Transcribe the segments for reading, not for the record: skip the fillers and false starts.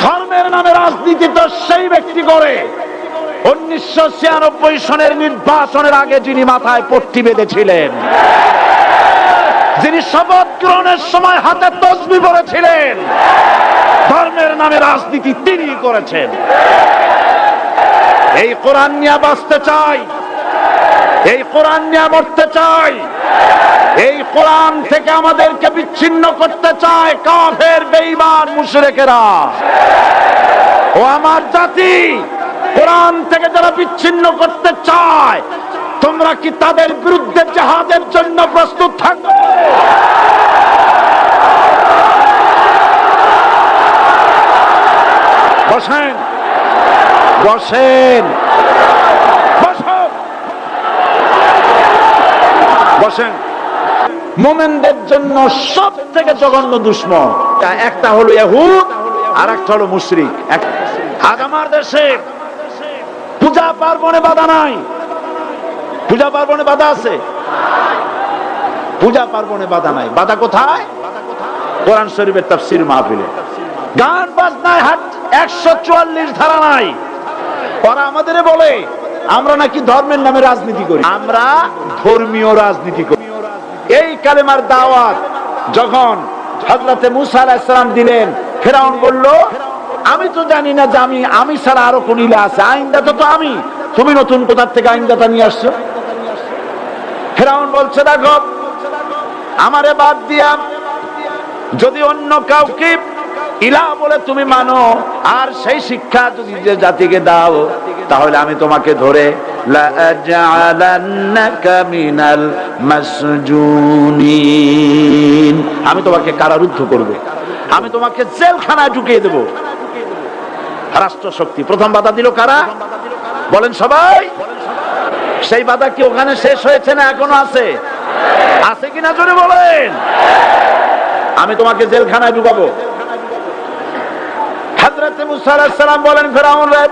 ধর্মের নামে রাজনীতি তো সেই ব্যক্তি করে 1996 সনের নির্বাচনের আগে যিনি মাথায় পট্টি বেঁধেছিলেন, যিনি শপথ গ্রহণের সময় হাতে তসবিহ পড়েছিলেন, ধর্মের নামে রাজনীতি তিনি করেছেন। এই কোরআন নিয়ে বাঁচতে চাই, এই কোরআন নিয়ে মরতে চাই, এই কোরআন থেকে আমাদেরকে বিচ্ছিন্ন করতে চায় কাফের বেঈমান মুশরিকেরা। ও আমার জাতি, কোরআন থেকে যারা বিচ্ছিন্ন করতে চায়, তোমরা কি তাদের বিরুদ্ধে জিহাদের জন্য প্রস্তুত থাকবে? বসেন বসেন বসেন বসেন। মুমিনদের জন্য সব থেকে জঘন্য দুশমন একটা হলো ইহুদ, আর একটা হলো মুশরিক। আজ আমার দেশে পূজা পার্বণে বাধা নাই। পূজা পার্বণে বাধা আছে? পূজা পার্বণে বাধা নাই। বাধা কোথায়? কোরআন শরীফের তাফসীর মাহফিলে। গান বাজনায় 144 ধারা নাই। ওরা আমাদের বলে আমরা নাকি ধর্মের নামে রাজনীতি করি। আমরা ধর্মীয় রাজনীতি করি। এই কালেমার দাওয়াত যখন হযরতে মুসা আলাইহিস সালাম দিলেন, ফিরআউন বলল আমি তো জানি না যে আমি ছাড়া আরো কোন ইলাহ আছে, আইনদাতা তো আমি, তুমি নতুন কোথা থেকে আইনদাতা নিয়ে আসছো? ফিরআউন বলছে দেখো, আমারে বাদ দিয়া যদি অন্য কাউকে ইলাহ বলে তুমি মানো, আর সেই শিক্ষা যদি যে জাতিকে দাও, তাহলে আমি তোমাকে ধরে লাআজআলান্নাকা মিনাল মাসজুনিন, আমি তোমাকে কারারুদ্ধ করব, আমি তোমাকে জেলখানায় ঢুকিয়ে দেব। রাষ্ট্রশক্তি প্রথম বাধা দিল কারা? বলেন সবাই। সেই বাধা কি ওখানে শেষ হয়েছে না এখনো আছে? আছে কিনা জোরে বলেন। আমি তোমাকে জেলখানায় ঢুকাবো। হযরত মুসা আলাইহিস সালাম বলেন ফিরআউন রে,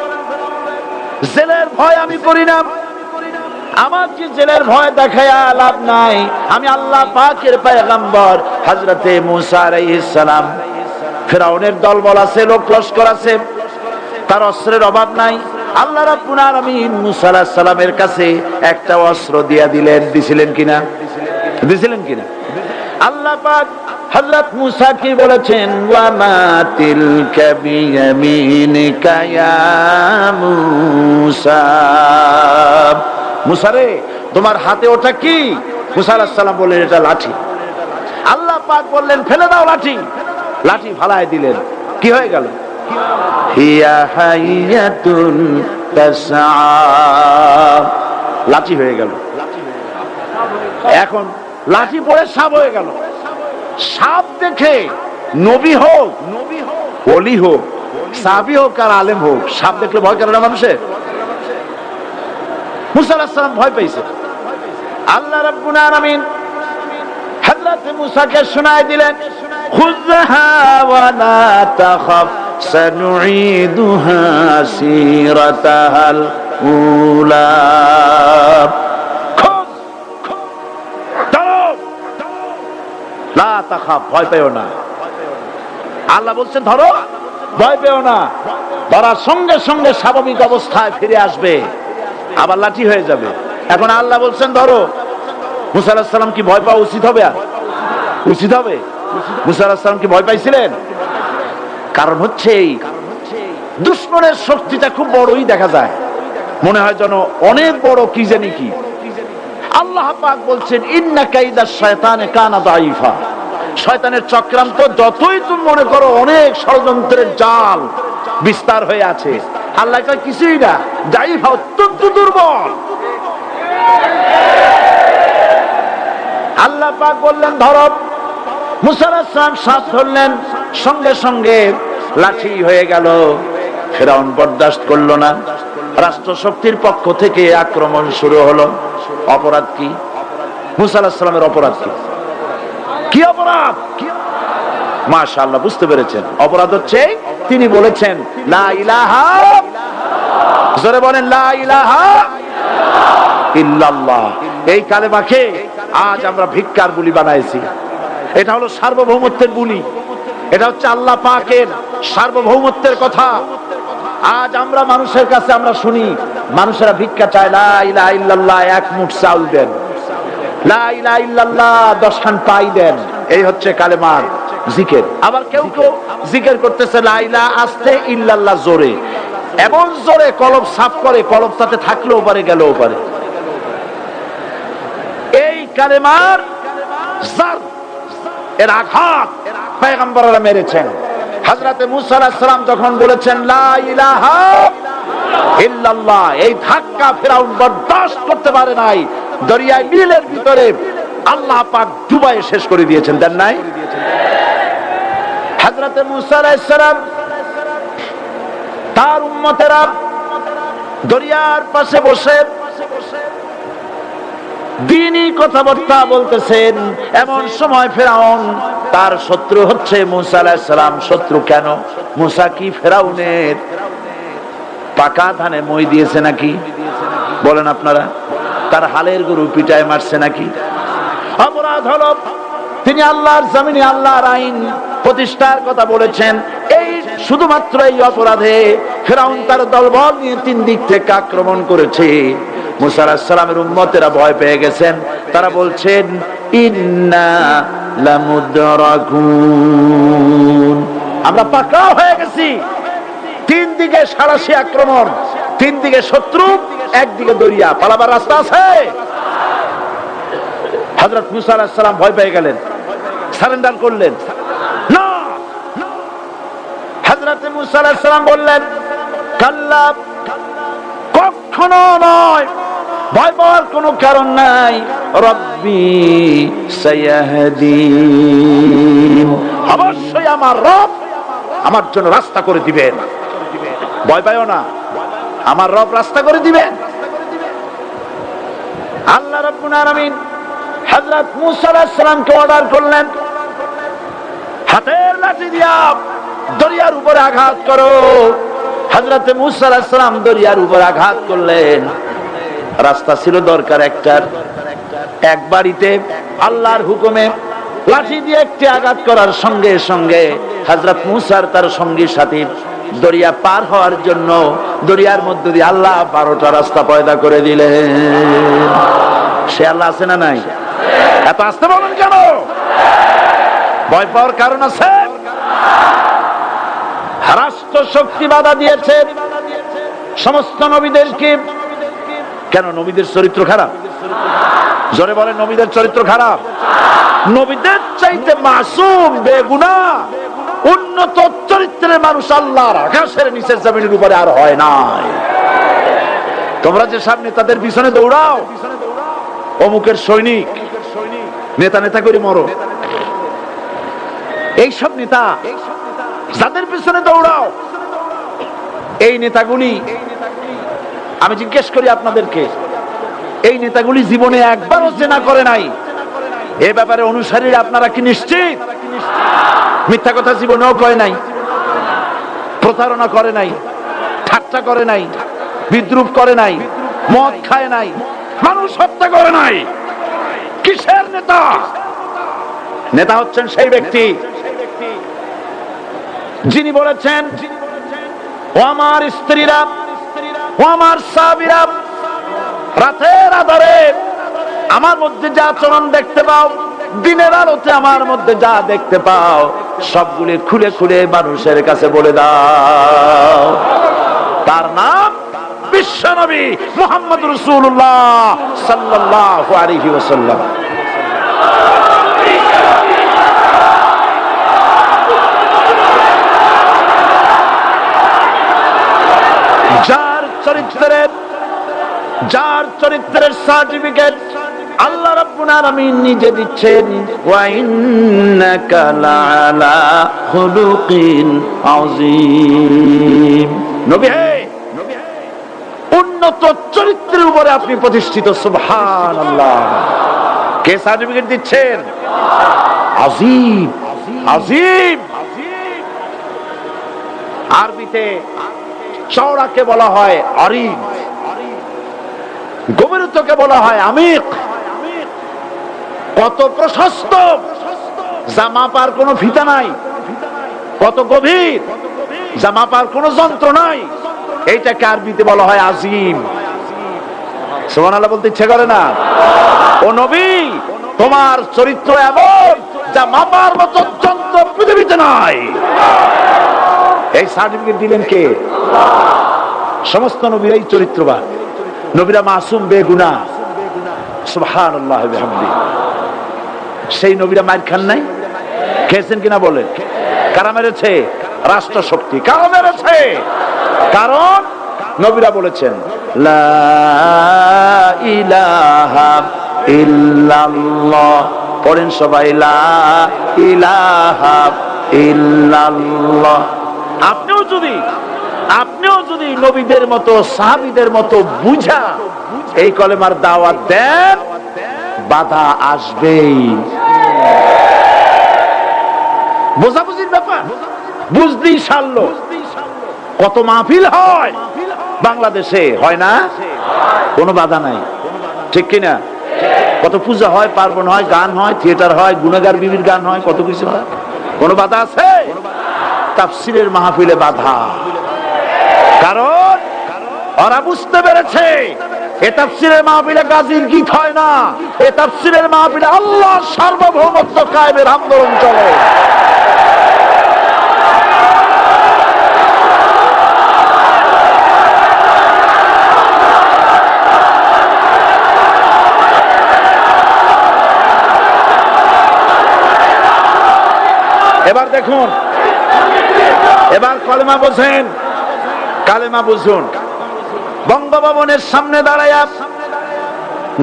জেলের ভয় আমি করি না, আমার কি জেলের ভয় দেখায়া লাভ নাই। আমি আল্লাহ পাকের পয়গম্বর হযরত মুসা আলাইহিস সালাম। ফিরআউনের দলবল আছে, লোক লস্কর আছে, তার অস্ত্রের অভাব নাই। আল্লাহ রাব্বুল আলামিন মুসা আলাইহিস সালামের কাছে একটা অস্ত্র দিয়া দিলেন। দিছিলেন কিনা? দিছিলেন কিনা? আল্লাহ পাক হযরত মুসা কি বলেছেন? ওয়া মা তিলকা বিয়ামিনিকা ইয়া মুসা, মুসা রে তোমার হাতে ওটা কি? মুসা আলাইহিস সালাম বললেন এটা লাঠি। আল্লাহ পাক বললেন ফেলে দাও লাঠি। লাঠি ফালায় দিলেন। কি হয়ে গেল? হিয়া হাইয়াতুন তাসআ, লাঠি হয়ে গেল। এখন লাঠি পড়ে সাপ হয়ে গেল। সাপ দেখে নবী হোক, ওলি হোক, সাহাবী হোক আর আলেম হোক, সাপ দেখলে ভয় করে না মানুষের? মুসা আলাইহিস সালাম ভয় পেয়েছে। আল্লাহ রাব্বুল আলামিন হযরত মুসাকে শোনায় দিলেন, খুযহা ওয়া লা তাখাফ সানুঈদুহা সিরাতাহাল উলা, লা তাখাফ, ভয় পেও না। আল্লাহ বলছেন ধরো, ভয় পেও না। ধরার সঙ্গে সঙ্গে স্বাভাবিক অবস্থায় ফিরে আসবে, আবার লাঠি হয়ে যাবে। এখন আল্লাহ বলছেন ধরো। মুসা আলাইহিস সালাম কি ভয় পাওয়া উচিত হবে? আর উচিত হবে? মুসা আলাইহিস সালাম কি ভয় পাইছিলেন? কারণ হচ্ছে এই দুশমনের শক্তিটা খুব বড়ই দেখা যায়, মনে হয় যেন অনেক বড় কি জানি কি। আল্লাহ পাক বলছেন ইন্না কাইদাশ শায়তানে কানা দাঈফা, শয়তানের চক্রান্ত যতই তুমি মনে করো অনেক ষড়যন্ত্রের জাল বিস্তার হয়ে আছে, আল্লাহ কয় কিছুই না, দাঈফা অত্যন্ত দুর্বল। আল্লাহ পাক বললেন ধরো। মুসা আলাইহিস সালাম সাপ ধরলেন, সঙ্গে সঙ্গে লাঠি হয়ে গেল। ফিরআউন বরদাস্ত করলো না। রাষ্ট্রশক্তির পক্ষ থেকে আক্রমণ শুরু হলো। অপরাধ কি? মুসা আলাইহিস সালামের অপরাধ কি? কি অপরাধ? মাশাআল্লাহ বুঝতে পেরেছেন। অপরাধ হচ্ছে তিনি বলেছেন লা ইলাহা, জোরে বলেন লা ইলাহা ইল্লাল্লাহ। এই কালেমাকে আজ আমরা ভিক্ষার বুলি বানাইছি। এটা হলো সার্বভৌমত্বের বুলি, এটা হচ্ছে আল্লাহ পাকের সার্বভৌমত্বের কথা। আজ আমরা মানুষের কাছে আমরা শুনি, মানুষেরা ভিক্ষা চায়, লা ইলাহা ইল্লাল্লাহ, এক মুঠ চাউল দেন, লা ইলাহা ইল্লাল্লাহ 10 খান পাই দেন। এই হচ্ছে কালেমার জিকির। আবার কেউ কেউ জিকির করতেছে লা ইলাহা আস্তে, ইল্লাল্লাহ জোরে, এমন জোরে কলব সাফ করে, কলব তাতে থাকলেও পারে গেলেও পারে। এই কালেমার জার এর আঘাত পয়গম্বররা মেরেছেন। হযরত মুসা আলাইহিস সালাম যখন বলেছেন লা ইলাহা ইল্লাল্লাহ, এই ধাক্কা ফিরাউন বরদাশত করতে পারে নাই। দরিয়ায় নীলের ভিতরে আল্লাহ পাক ডুবাইয়ে শেষ করে দিয়েছেন, দেন নাই? হযরত মুসা আলাইহিস সালাম তার উম্মতেরা দরিয়ার পাশে বসে দ্বীনি কথাবার্তা বলতেছেন। এমন সময় ফেরাউন, তার শত্রু হচ্ছে মুসা আলাইহিস সালাম। শত্রু কেন? মুসা কি ফেরাউনের পাকা ধানে মই দিয়েছে নাকি? বলেন আপনারা। তার হালের গরু পিটায় মারছে নাকি? অপরাধ হলো তিনি আল্লাহর জমিনে আল্লাহর আইন প্রতিষ্ঠার কথা বলেছেন। এই শুধুমাত্র এই অপরাধে ফেরাউন তার দলবল নিয়ে 3 দিক থেকে আক্রমণ করেছে। মুসা আলাইহিস সালামের উম্মতেরা ভয় পেয়ে গেছেন। তারা বলছেন ইন্না লামুদরাকুন, আমরা পাকড়াও হয়ে গেছি। 3 দিকে সারাশি আক্রমণ, 3 দিকে শত্রু, একদিকে দরিয়া, পালাবার রাস্তা আছে? হযরত মুসা আলাইহিস সালাম ভয় পেয়ে গেলেন, সারেন্ডার করলেন না। হযরত মুসা আলাইহিস সালাম বললেন কাল্লা, কখনো নয়, ভয় পাওয়ার কোনো কারণ নাই। রব্বি সায়াহদিন, অবশ্যই আমার রব আমার জন্য রাস্তা করে দিবেন। ভয় পাইও না, আমার রব রাস্তা করে দিবেন। আল্লাহ রাব্বুল আলামিন হযরত মুসা আলাইহিস সালামকে অর্ডার করলেন, হাতের লাঠি দিয়া দরিয়ার উপরে আঘাত করো। হযরত মুসা আলাইহিস সালাম দরিয়ার উপর আঘাত করলেন। রাস্তা ছিল দরকার একটার, এক বাড়িতে আল্লাহর হুকুমে লাঠি দিয়ে একটি আঘাত করার সঙ্গে সঙ্গে হযরত মুসার তার সঙ্গী সাথী দরিয়া পার হওয়ার জন্য দরিয়ার মধ্যে দিয়ে আল্লাহ 12টা রাস্তা পয়দা করে দিলেন। সে আল্লাহ আছে না নাই? এত আসতে বলেন কেন? ভয় পাওয়ার কারণ আছে? রাষ্ট্র শক্তি বাধা দিয়েছে সমস্ত নবীদেরকে। কেন? নবীদের চরিত্র খারাপ? জোরে বলেন, নবীদের চরিত্র খারাপ? নবীদের চাইতে মাসুম বেগুনাহ উন্নত চরিত্রের মানুষ আল্লাহর আকাশের নিচের জমিনের উপরে আর হয় নাই। তোমরা যে সামনে তাদের পিছনে দৌড়াও, অমুকের সৈনিক, নেতা নেতা করে মরো, এইসব নেতা যাদের পিছনে দৌড়াও, এই নেতাগুলি, আমি জিজ্ঞেস করি আপনাদেরকে, এই নেতাগুলি জীবনে একবারও জিনা করে নাই? এ ব্যাপারে অনুসারীরা আপনারা কি নিশ্চিত? মিথ্যা কথা জীবনেও কয় নাই, প্রতারণা করে নাই, ঠাট্টা করে নাই, বিদ্রুপ করে নাই, মদ খায় নাই, মানুষ হত্যা করে নাই। কিসের নেতা? নেতা হচ্ছেন সেই ব্যক্তি যিনি বলেছেন, ও আমার স্ত্রীরা, ও আমার সাহাবীরা, রাতের আধারে আমার মধ্যে যা আচরণ দেখতে পাও, দিনের আলোতে আমার মধ্যে যা দেখতে পাও, সবগুলি খুলে খুলে মানুষের কাছে বলে দাও। তার নাম বিশ্বনবী মুহাম্মদ রাসূলুল্লাহ সাল্লাল্লাহু আলাইহি ওয়াসাল্লাম। যার চরিত্রের সার্টিফিকেট আল্লাহ রাব্বুল আলামিন নিজে দিচ্ছেন, ওয়া ইন্নাকা লাআলা খুলুকিন আযীম। নবী হে, উন্নত চরিত্রের উপরে আপনি প্রতিষ্ঠিত। সুবহানাল্লাহ। কে সার্টিফিকেট দিচ্ছেন? আযীম, আযীম। আরবিতে চওড়াকে বলা হয় আরিদ, গভীরতাকে বলা হয় আমিক। কত প্রশস্ত, যা মাপার কোনো ফিতা নাই। কত গভীর, যা মাপার কোনো যন্ত্র নাই, এইটাকে আরবিতে বলা হয় আজিম। সুবহানাল্লাহ বলতে ইচ্ছে করে না? ও নবী, তোমার চরিত্র এমন যা মাপার মতো যন্ত্র পৃথিবীতে নাই। এই সার্টিফিকেট দিলেন কে? সমস্ত নবীরাই চরিত্রবান, নবীরা মাসুম বেগুনাহ। সুবহানাল্লাহ ওয়া বিহামদিহি। সেই নবীরা মার খান নাই? খেয়েছেন কিনা বলেন? কারা মেরেছে? রাষ্ট্র শক্তি। কারা মেরেছে? কারণ নবীরা বলেছেন লা ইলাহা ইল্লাল্লাহ। পড়েন সবাই লা ইলাহা ইল্লাল্লাহ। আপনিও যদি নবীদের মতো সাহাবীদের মতো বুঝা এই কলেমার দাওয়াত দেন, বাধা আসবেই। বোঝাবুঝির ব্যাপার, বুঝতেই সারল। কত মাহফিল হয় বাংলাদেশে, হয় না? কোনো বাধা নাই, ঠিক কিনা? কত পূজা হয়, পার্বণ হয়, গান হয়, থিয়েটার হয়, গুনাহগার বিবির গান হয়, কত কিছু হয়। কোনো বাধা আছে? তাফসীরের মাহফিলে বাধা। কারণ ওরা বুঝতে পেরেছে এ তাফসীরের মাহফিলে গাজীর গীত হয় না, এ তাফসীরের মাহফিলে আল্লাহর সার্বভৌমত্ব কায়েমের আন্দোলন চলে। এবার দেখুন, এবার কলেমা বোঝেন, কালেমা বুঝুন। বঙ্গভবনের সামনে দাঁড়াইয়া,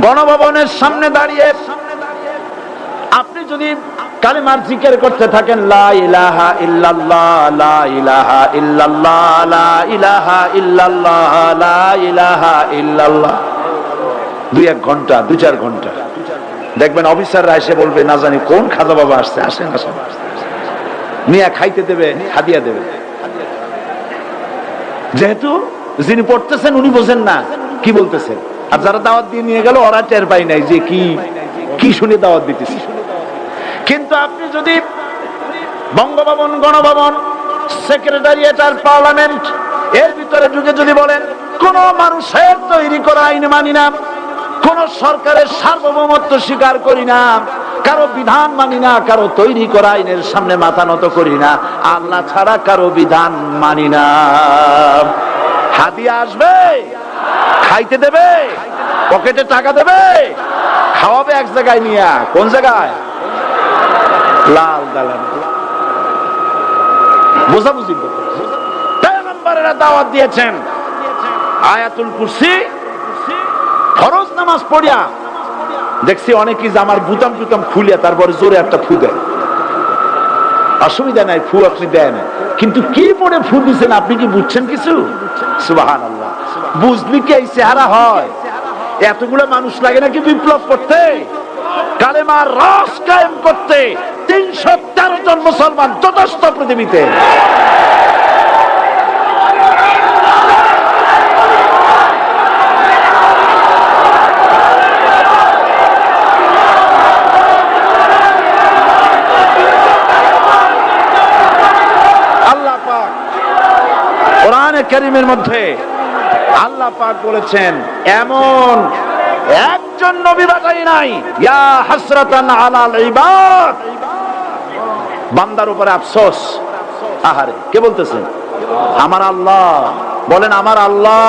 গণভবনের সামনে দাঁড়িয়ে আপনি যদি কালেমার জিকির করতে থাকেন লা ইলাহা ইল্লাল্লাহ, লা ইলাহা ইল্লাল্লাহ, লা ইলাহা ইল্লাল্লাহ, লা ইলাহা ইল্লাল্লাহ, 2-1 ঘন্টা, 2-4 ঘন্টা, দেখবেন অফিসাররা এসে বলবে না জানি কোন খাজা বাবা আসছে, আসেন আসেন, নিয়ে খাইতে দেবে, হাদিয়া দেবে। যেহেতু যিনি পড়তেছেন উনি বোঝেন না কি বলতেছেন, আর যারা দাওয়াত দিয়ে নিয়ে গেল ওরা টের পায় নাই যে কি শুনে দাওয়াত দিতেছে। কিন্তু আপনি যদি বঙ্গভবন, গণভবন, সেক্রেটারিয়েট আর পার্লামেন্ট এর ভিতরে ঢুকে যদি বলেন কোন মানুষের তৈরি করা আইন মানি না, কোন সরকারের সার্বভৌমত্ব স্বীকার করি না, কারো বিধান মানি না, কারো তৈরি করা আইনের সামনে মাথা নত করি না, আল্লাহ ছাড়া কারো বিধান মানি না, হাদিয়া আসবে, খাইতে দেবে, পকেটে টাকা দেবে, খাওয়াবে এক জায়গায় নিয়ে। কোন জায়গায়? লাল দালান। বোঝাবুঝি পয়গম্বরেরা দাওয়াত দিয়েছেন আয়াতুল কুরসি ফরজ নামাজ পড়িয়া। দেখছি অনেকেই জামার বুতাম টুতাম খুলিয়া তারপরে জোরে একটা ফু দেয়। অসুবিধা নাই, ফু আপনি দেন, কিন্তু কি পড়ে ফু দিচ্ছেন আপনি কি বুঝছেন কিছু? সুবহানাল্লাহ। বুঝলি কি এই চেহারা হয়? এতগুলো মানুষ লাগে নাকি বিপ্লব করতে, কালেমার রস কায়েম করতে? 313 জন মুসলমান যথেষ্ট পৃথিবীতে। কোরআনে কারীমের মধ্যে আল্লাহ পাক বলেছেন এমন একজন নবী বাঁচাই নাই। ইয়া হাসরাতান আলাল ইবাদ, বান্দার উপরে আফসোস। আহারে, কে বলতেছেন? আমার আল্লাহ। বলেন আমার আল্লাহ।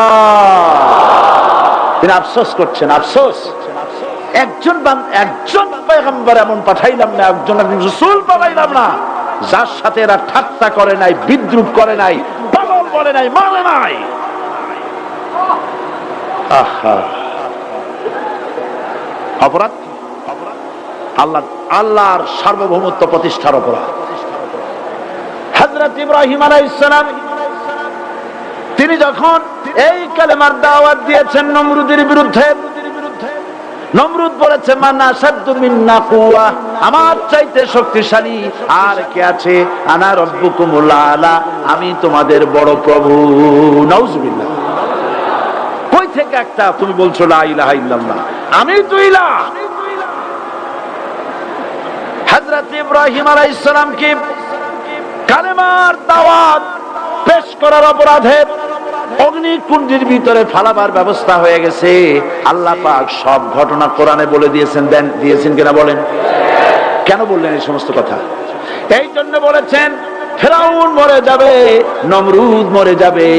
তিনি আফসোস করছেন, আফসোস। একজন পয়গম্বর এমন পাঠাইলাম না, একজন রাসূল পাঠাইলাম না যার সাথে এরা ঠাট্টা করে নাই, বিদ্রুপ করে নাই, পাগল বলে নাই, মানে নাই। অপরাধ আল্লাহর সার্বভৌমত্ব প্রতিষ্ঠার অপরাধ। হযরত ইব্রাহিম আলাইহিস সালাম তিনি যখন এই কালেমার দাওয়াত দিয়েছেন নমরুদের বিরুদ্ধে, নমরুদ বলেছে মান আশাদ্দু মিন্না কুওয়া, আমার চাইতে শক্তিশালী আর কে আছে? আনা রাব্বুকুমুল আলা, আমি তোমাদের বড় প্রভু। নাউজুবিল্লাহ। কই থেকে একটা তুমি বলছো লা ইলাহা ইল্লাল্লাহ, আমি তো ইলাহ। হযরত ইব্রাহিম আলাইহিস সালাম কি কালেমার দাওয়াত পেশ করার অপরাধে অগ্নিকুণ্ডের ভিতরে ফালাবার ব্যবস্থা হয়ে গেছে। আল্লাহ পাক সব ঘটনা কোরআনে বলে দিয়েছেন কিনা বলেন? কেন বললেন এই সমস্ত কথা? এই জন্য বলেছেন ফিরআউন মরে যাবে, নমরুদ মরে যাবে,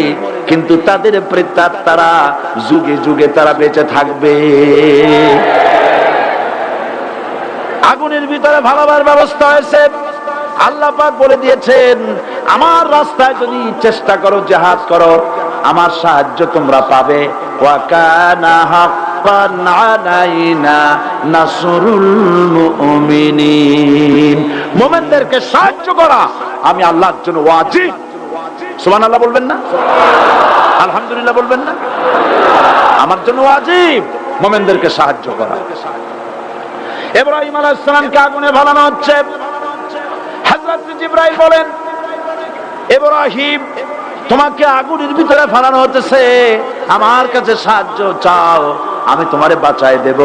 কিন্তু তাদের প্রেতাত্মারা যুগে যুগে তারা বেঁচে থাকবে। আগুনের ভিতরে ফালাবার ব্যবস্থা হয়েছে। আল্লাহ পাক বলে দিয়েছেন আমার রাস্তায় যদি চেষ্টা করো, জিহাদ করো, আমার সাহায্য তোমরা পাবে। ওয়া কানা হাক্কান আলাইনা নাসরুল মুমিনিন। মুমিনদেরকে সাহায্য করা আমি আল্লাহর জন্য ওয়াজিব। সুবহানাল্লাহ বলবেন না? আলহামদুলিল্লাহ বলবেন না? আমার জন্য ওয়াজিব মুমিনদেরকে সাহায্য করা। ইব্রাহিম আলাইহিস সালামকে আগুনে ভালানো হচ্ছে। হযরত জিবরাইল বলেন ইব্রাহিম তোমাকে আগুনের ভিতরে ফালানো হতেছে, আমার কাছে সাহায্য চাও, আমি তোমারে বাঁচায় দেব।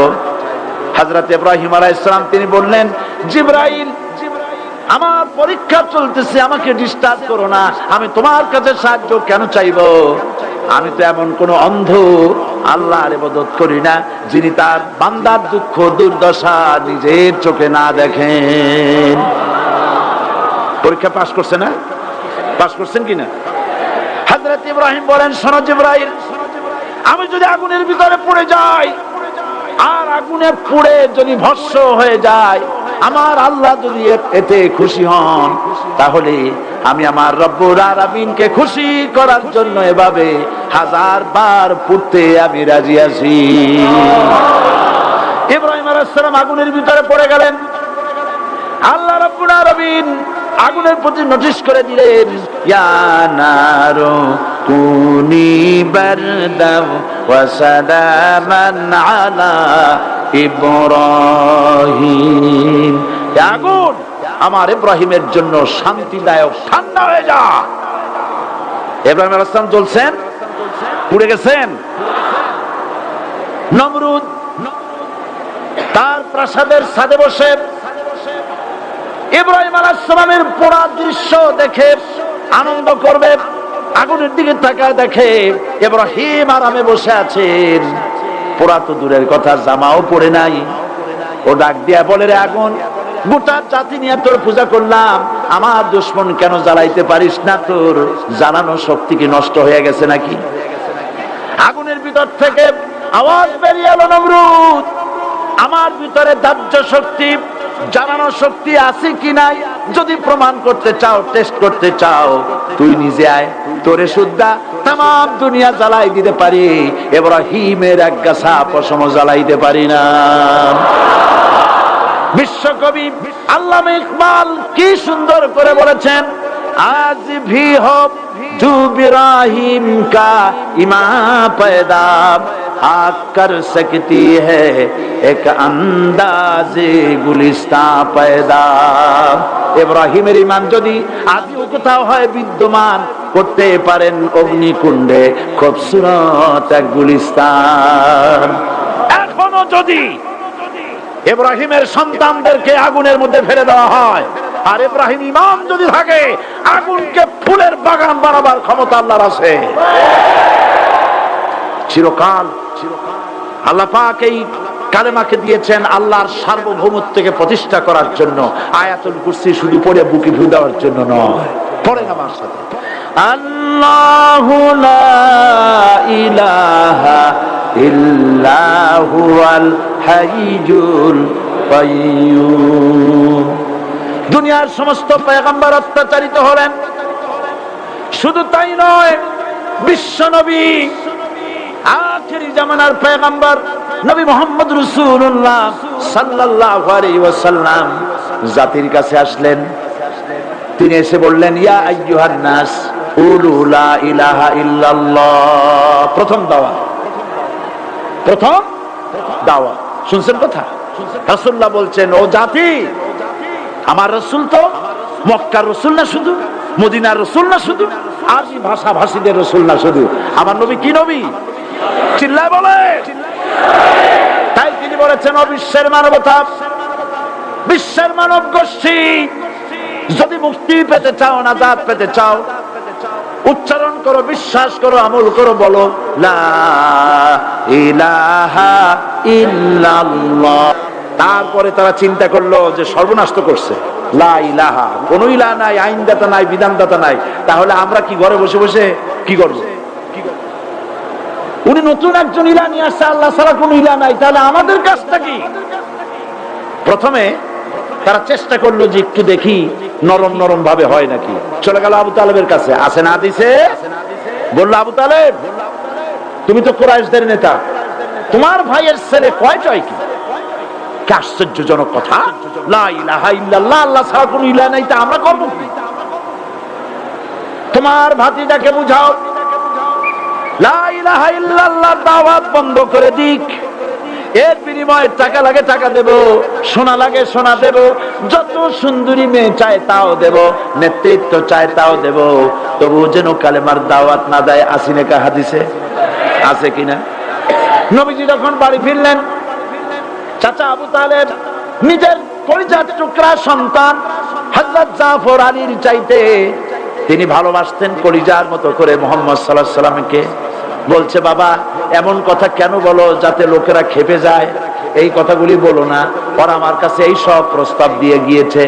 হযরত ইব্রাহিম আলাইহিস সালাম তিনি বললেন জিবরাইল আমার পরীক্ষা চলতেছে, আমাকে ডিস্টার্ব করো না, আমি তোমার কাছে সাহায্য কেন চাইবো? আমি তো এমন কোন অন্ধ আল্লাহর ইবাদত করি না যিনি তার বান্দার দুঃখ দুর্দশা নিজের চোখে না দেখেন। পরীক্ষা পাস করছে না? পাস করছেন কিনা? হযরত ইব্রাহিম বলেন শোনো জিবরাইল, আমি যদি আগুনের ভিতরে পড়ে যাই আর আগুনে পুড়ে যদি ভস্ম হয়ে যায়, আমার আল্লাহ যদি এতে খুশি হন, তাহলে আমি আমার রব্বুল আলামিনকে খুশি করার জন্য এভাবে 1000 বার পুড়তে আমি রাজি আছি। ইব্রাহিম আলাইহিস সালাম আগুনের ভিতরে পড়ে গেলেন। আল্লাহ রব্বুল আলামিন আগুনের প্রতি নোটিশ করে দিলেন ইয়া নারু কুনি বারদাও ওয়া সালামান আলা ইব্রাহিম। আগুন আমার ইব্রাহিমের জন্য শান্তিদায়ক ঠান্ডা হয়ে যা। ইব্রাহিম আলাইহিস সালাম জ্বলছেন, পুড়ে গেছেন। নমরুদ তার প্রাসাদের ছাদে বসে ইব্রাহিম আলাইহিস সালামের পোড়া দৃশ্য দেখে আনন্দ করবে। আগুনের দিকে তাকায় দেখে ইব্রাহিম আরামে বসে আছেন। পোড়া তো দূরের কথা, জামাও পরে নাই। ও ডাক দিয়া বলে রে আগুন, গোটা জাতি নিয়ে তোর পূজা করলাম, আমার দুশমন কেন জ্বালাইতে পারিস না? তোর জ্বালানো শক্তি কি নষ্ট হয়ে গেছে নাকি? আগুনের ভিতর থেকে আওয়াজ বেরিয়ে এলো নমরুদ, আমার ভিতরে দাহ্য শক্তি জ্বালানো শক্তি আছে কি নাই যদি প্রমাণ করতে চাও, টেস্ট করতে চাও, তুই নিজে আয়, তোরে সুদ্ধা তাম দুনিয়া জ্বালাই দিতে পারি, ইব্রাহিমের এক গাছা পশম জ্বালাইতে পারি না। বিশ্বকবি আল্লামা ইকবাল কি সুন্দর করে বলেছেন, আজ ভি হো জু ইব্রাহিম কা ইমা पैदा आग कर सकती है एक अंदाज़े गुलिस्तां पैदा। ইব্রাহিমের ঈমান যদি আদিও কোথাও হয় বিদ্যমান, করতে পারেন অগ্নিকুণ্ডে খুবসুরত এক গুলিস্তান। এখনো যদি ইব্রাহিমের সন্তানদেরকে আগুনের মধ্যে ফেলে দেওয়া হয়, আর ইব্রাহিম ঈমান যদি থাকে, আগুনকে ফুলের বাগান বানাবার ক্ষমতা আল্লাহর আছে। চিরকাল আল্লাহ পাক এই কালেমাকে দিয়েছেন আল্লাহর সার্বভৌমত্বকে প্রতিষ্ঠা করার জন্য। আয়াতুল কুরসি শুধু পড়ে বুকে ভু দেওয়ার জন্য নয়। পড়েন আমার সাথে, আল্লাহু লা ইলাহা ইল্লা হুয়াল হাইয়ুল কাইয়্যুম। দুনিয়ার সমস্ত পয়গম্বর অত্যাচারিত হলেন, শুধু তাই নয়, বিশ্ব নবী আখেরি জামানার পয়গম্বর নবী মুহাম্মদ রাসূলুল্লাহ সাল্লাল্লাহু আলাইহি ওয়াসাল্লাম জাতির কাছে আসলেন। তিনি এসে বললেন, ইয়া আইয়ুহান নাস কুলু লা ইলাহা ইল্লাল্লাহ। প্রথম দাওয়া, প্রথম দাওয়া। শুনছেন কথা? রাসূলুল্লাহ বলছেন, ও জাতি, আমার রাসূল তো মক্কার রাসূল না শুধু, মদিনার রাসূল না শুধু, আরবি ভাষা ভাষীদের রাসূল না শুধু, আমার নবী কি নবী? চিল্লায় বলে। তাই তিনি বলেছেন, ও বিশ্বের মানবতা, বিশ্বের মানব গোষ্ঠী, যদি মুক্তি পেতে চাও, নাজাত পেতে চাও, উচ্চারণ করো, বিশ্বাস করো, আমল করো, বলো লা ইলাহা ইল্লাল্লাহ। তারপরে তারা চিন্তা করলো যে সর্বনাশ তো করছে, লা ইলাহা, কোন ইলাহ নাই, আইনদাতা নাই, বিধানদাতা নাই, তাহলে আমরা কি ঘরে বসে বসে কি করব? উনি নতুন একজন ইলাহ নিয়ে আসছে, আল্লাহ ছাড়া কোন ইলাহ নাই, তাহলে আমাদের কাজটা কি? প্রথমে তারা চেষ্টা করলো যে একটু দেখি নরম নরম ভাবে হয় নাকি। চলে গেল আবু তালেবের কাছে, আসে না দিছে, বললো আবু তালেব তুমি তো কুরাইশদের নেতা, তোমার ভাইয়ের ছেলে কয়টাই কি? আশ্চর্যজনক কথা, লা ইলাহা ইল্লাল্লাহ, আল্লাহ ছাড়া কোন ইলাহ নাই, তা আমরা করব কি? তোমার ভাতিজাকে বুঝাও লা ইলাহা ইল্লাল্লাহ দাওয়াত বন্ধ করে দিক, এর বিনিময়ে টাকা লাগে টাকা দেব, সোনা লাগে সোনা দেব, যত সুন্দরী মেয়ে চায় তাও দেব, নেতৃত্ব চায় তাও দেব, তবু যেন কালেমার দাওয়াত না দেয়। আসিনে কা হাদিসে আছে কিনা? নবীজি যখন বাড়ি ফিরলেন, চাচা আবু তালেব নিজের কলিজার টুকরা সন্তান হযরত জাফর আলীর চাইতে তিনি ভালোবাসতেন কলিজার মতো করে মুহাম্মদ সাল্লাল্লাহু আলাইহি ওয়াসাল্লামকে। বলছে বাবা এমন কথা কেন বলো যাতে লোকেরা খেপে যায়, এই কথাগুলি বলো না। ওরা আমার কাছে এই সব প্রস্তাব দিয়ে গিয়েছে।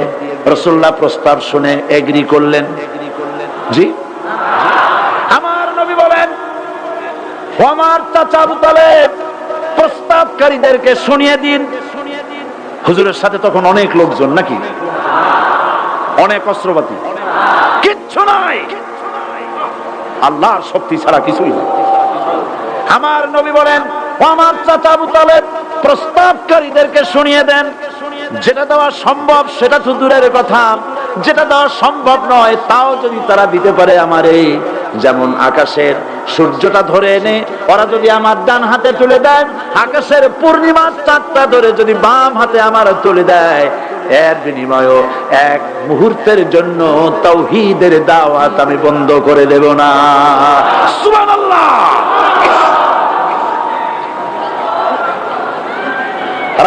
রাসূলুল্লাহ প্রস্তাব শুনে এগ্রি করলেন। জি, আমার নবী বলেন ও আমার চাচা আবু তালেব প্রস্তাবকারীদেরকে শুনিয়ে দিন। হুজুরের সাথে তখন অনেক লোকজন, নাকি অনেক অস্ত্রপাতি, কিচ্ছু নাই, আল্লাহর শক্তি ছাড়া কিছুই না। আমার নবী বলেন ও আমার চাচা আবু তালেব প্রস্তাবকারীদেরকে শুনিয়ে দেন, যেটা দেওয়া সম্ভব সেটা তো দূরের কথা, যেটা দেওয়া সম্ভব নয় তাও যদি তারা দিতে পারে আমারে, যেমন আকাশের সূর্যটা ধরে এনে ওরা যদি আমার ডান হাতে তুলে দেয়, আকাশের পূর্ণিমার চাঁদটা ধরে যদি বাম হাতে আমার তুলে দেয়, এর বিনিময়ে এক মুহূর্তের জন্য তাওহীদের দাওয়াত আমি বন্ধ করে দেব না। সুবহানাল্লাহ।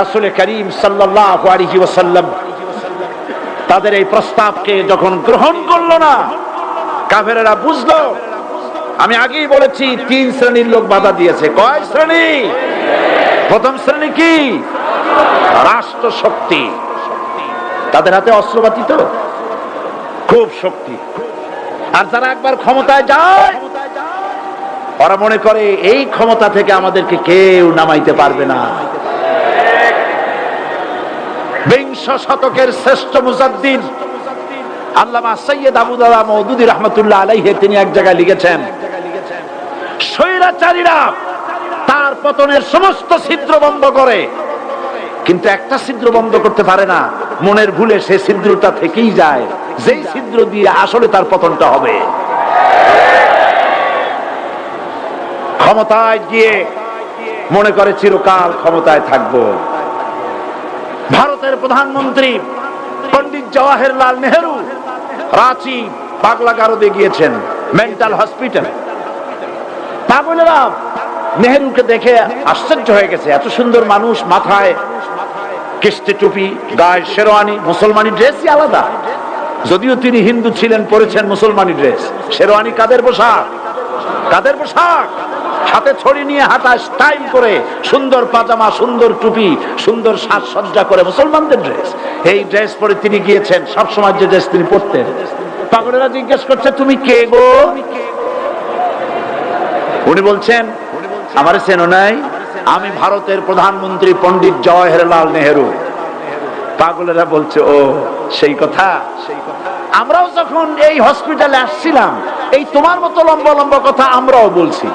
রাসূল করিম সাল্লাল্লাহু আলাইহি ওয়াসাল্লাম তাদের এই প্রস্তাবকে যখন গ্রহণ করলো না, কাফেরেরা বুঝলো, আমি আগেই বলেছি তিন শ্রেণীর লোক বাধা দিয়েছে। কয় শ্রেণী? প্রথম শ্রেণী কি? রাষ্ট্র শক্তি, তাদের হাতে অস্ত্রপাতি তো খুব শক্তি, আর যারা একবার ক্ষমতায় যায় ওরা মনে করে এই ক্ষমতা থেকে আমাদেরকে কেউ নামাইতে পারবে না। বিংশ শতকের শ্রেষ্ঠ মুজাদ্দিদ আল্লামা সৈয়দ আবু দাউদ মওদুদী রাহমাতুল্লাহ আলাইহি তিনি এক জায়গায় লিখেছেন, স্বৈরাচারীরা তার পতনের সমস্ত ছিদ্র বন্ধ করে, কিন্তু একটা ছিদ্র বন্ধ করতে পারে না, মনের ভুলে সে ছিদ্রটা থেকেই যায়, যেই ছিদ্র দিয়ে আসলে তার পতনটা হবে। ক্ষমতায় গিয়ে মনে করে চিরকাল ক্ষমতায় থাকবো। ভারতের প্রধানমন্ত্রী পণ্ডিত জওয়াহরলাল নেহেরু রাঁচি পাগলা গারদে গিয়েছেন, মেন্টাল হসপিটাল। পাগলেরা নেহেরুকে দেখে আশ্চর্য হয়ে গেছে, এত সুন্দর মানুষ, মাথায় কিস্তি টুপি, গায়ে শেরওয়ানি, মুসলমানি ড্রেসই আলাদা, যদিও তিনি হিন্দু ছিলেন, পরেছেন মুসলমানি ড্রেস। শেরওয়ানি কাদের পোশাক? কাদের পোশাক? হাতে ছড়ি নিয়ে হাঁটা স্টাইল করে, সুন্দর পাজামা, সুন্দর টুপি, সুন্দর সাজসজ্জা করে, মুসলমানদের ড্রেস। এই ড্রেস পরে তিনি গিয়েছেন, সবসময় যে ড্রেস তিনি পরতেন। পাগলেরা জিজ্ঞেস করছে তুমি কে গো? উনি বলছেন আমারে চেনো নাই, আমি ভারতের প্রধানমন্ত্রী পণ্ডিত জওয়াহরলাল নেহেরু। পাগলেরা বলছে ও সেই কথা, আমরাও যখন এই হসপিটালে আসছিলাম এই তোমার মতো লম্বা লম্বা কথা আমরাও বলছি,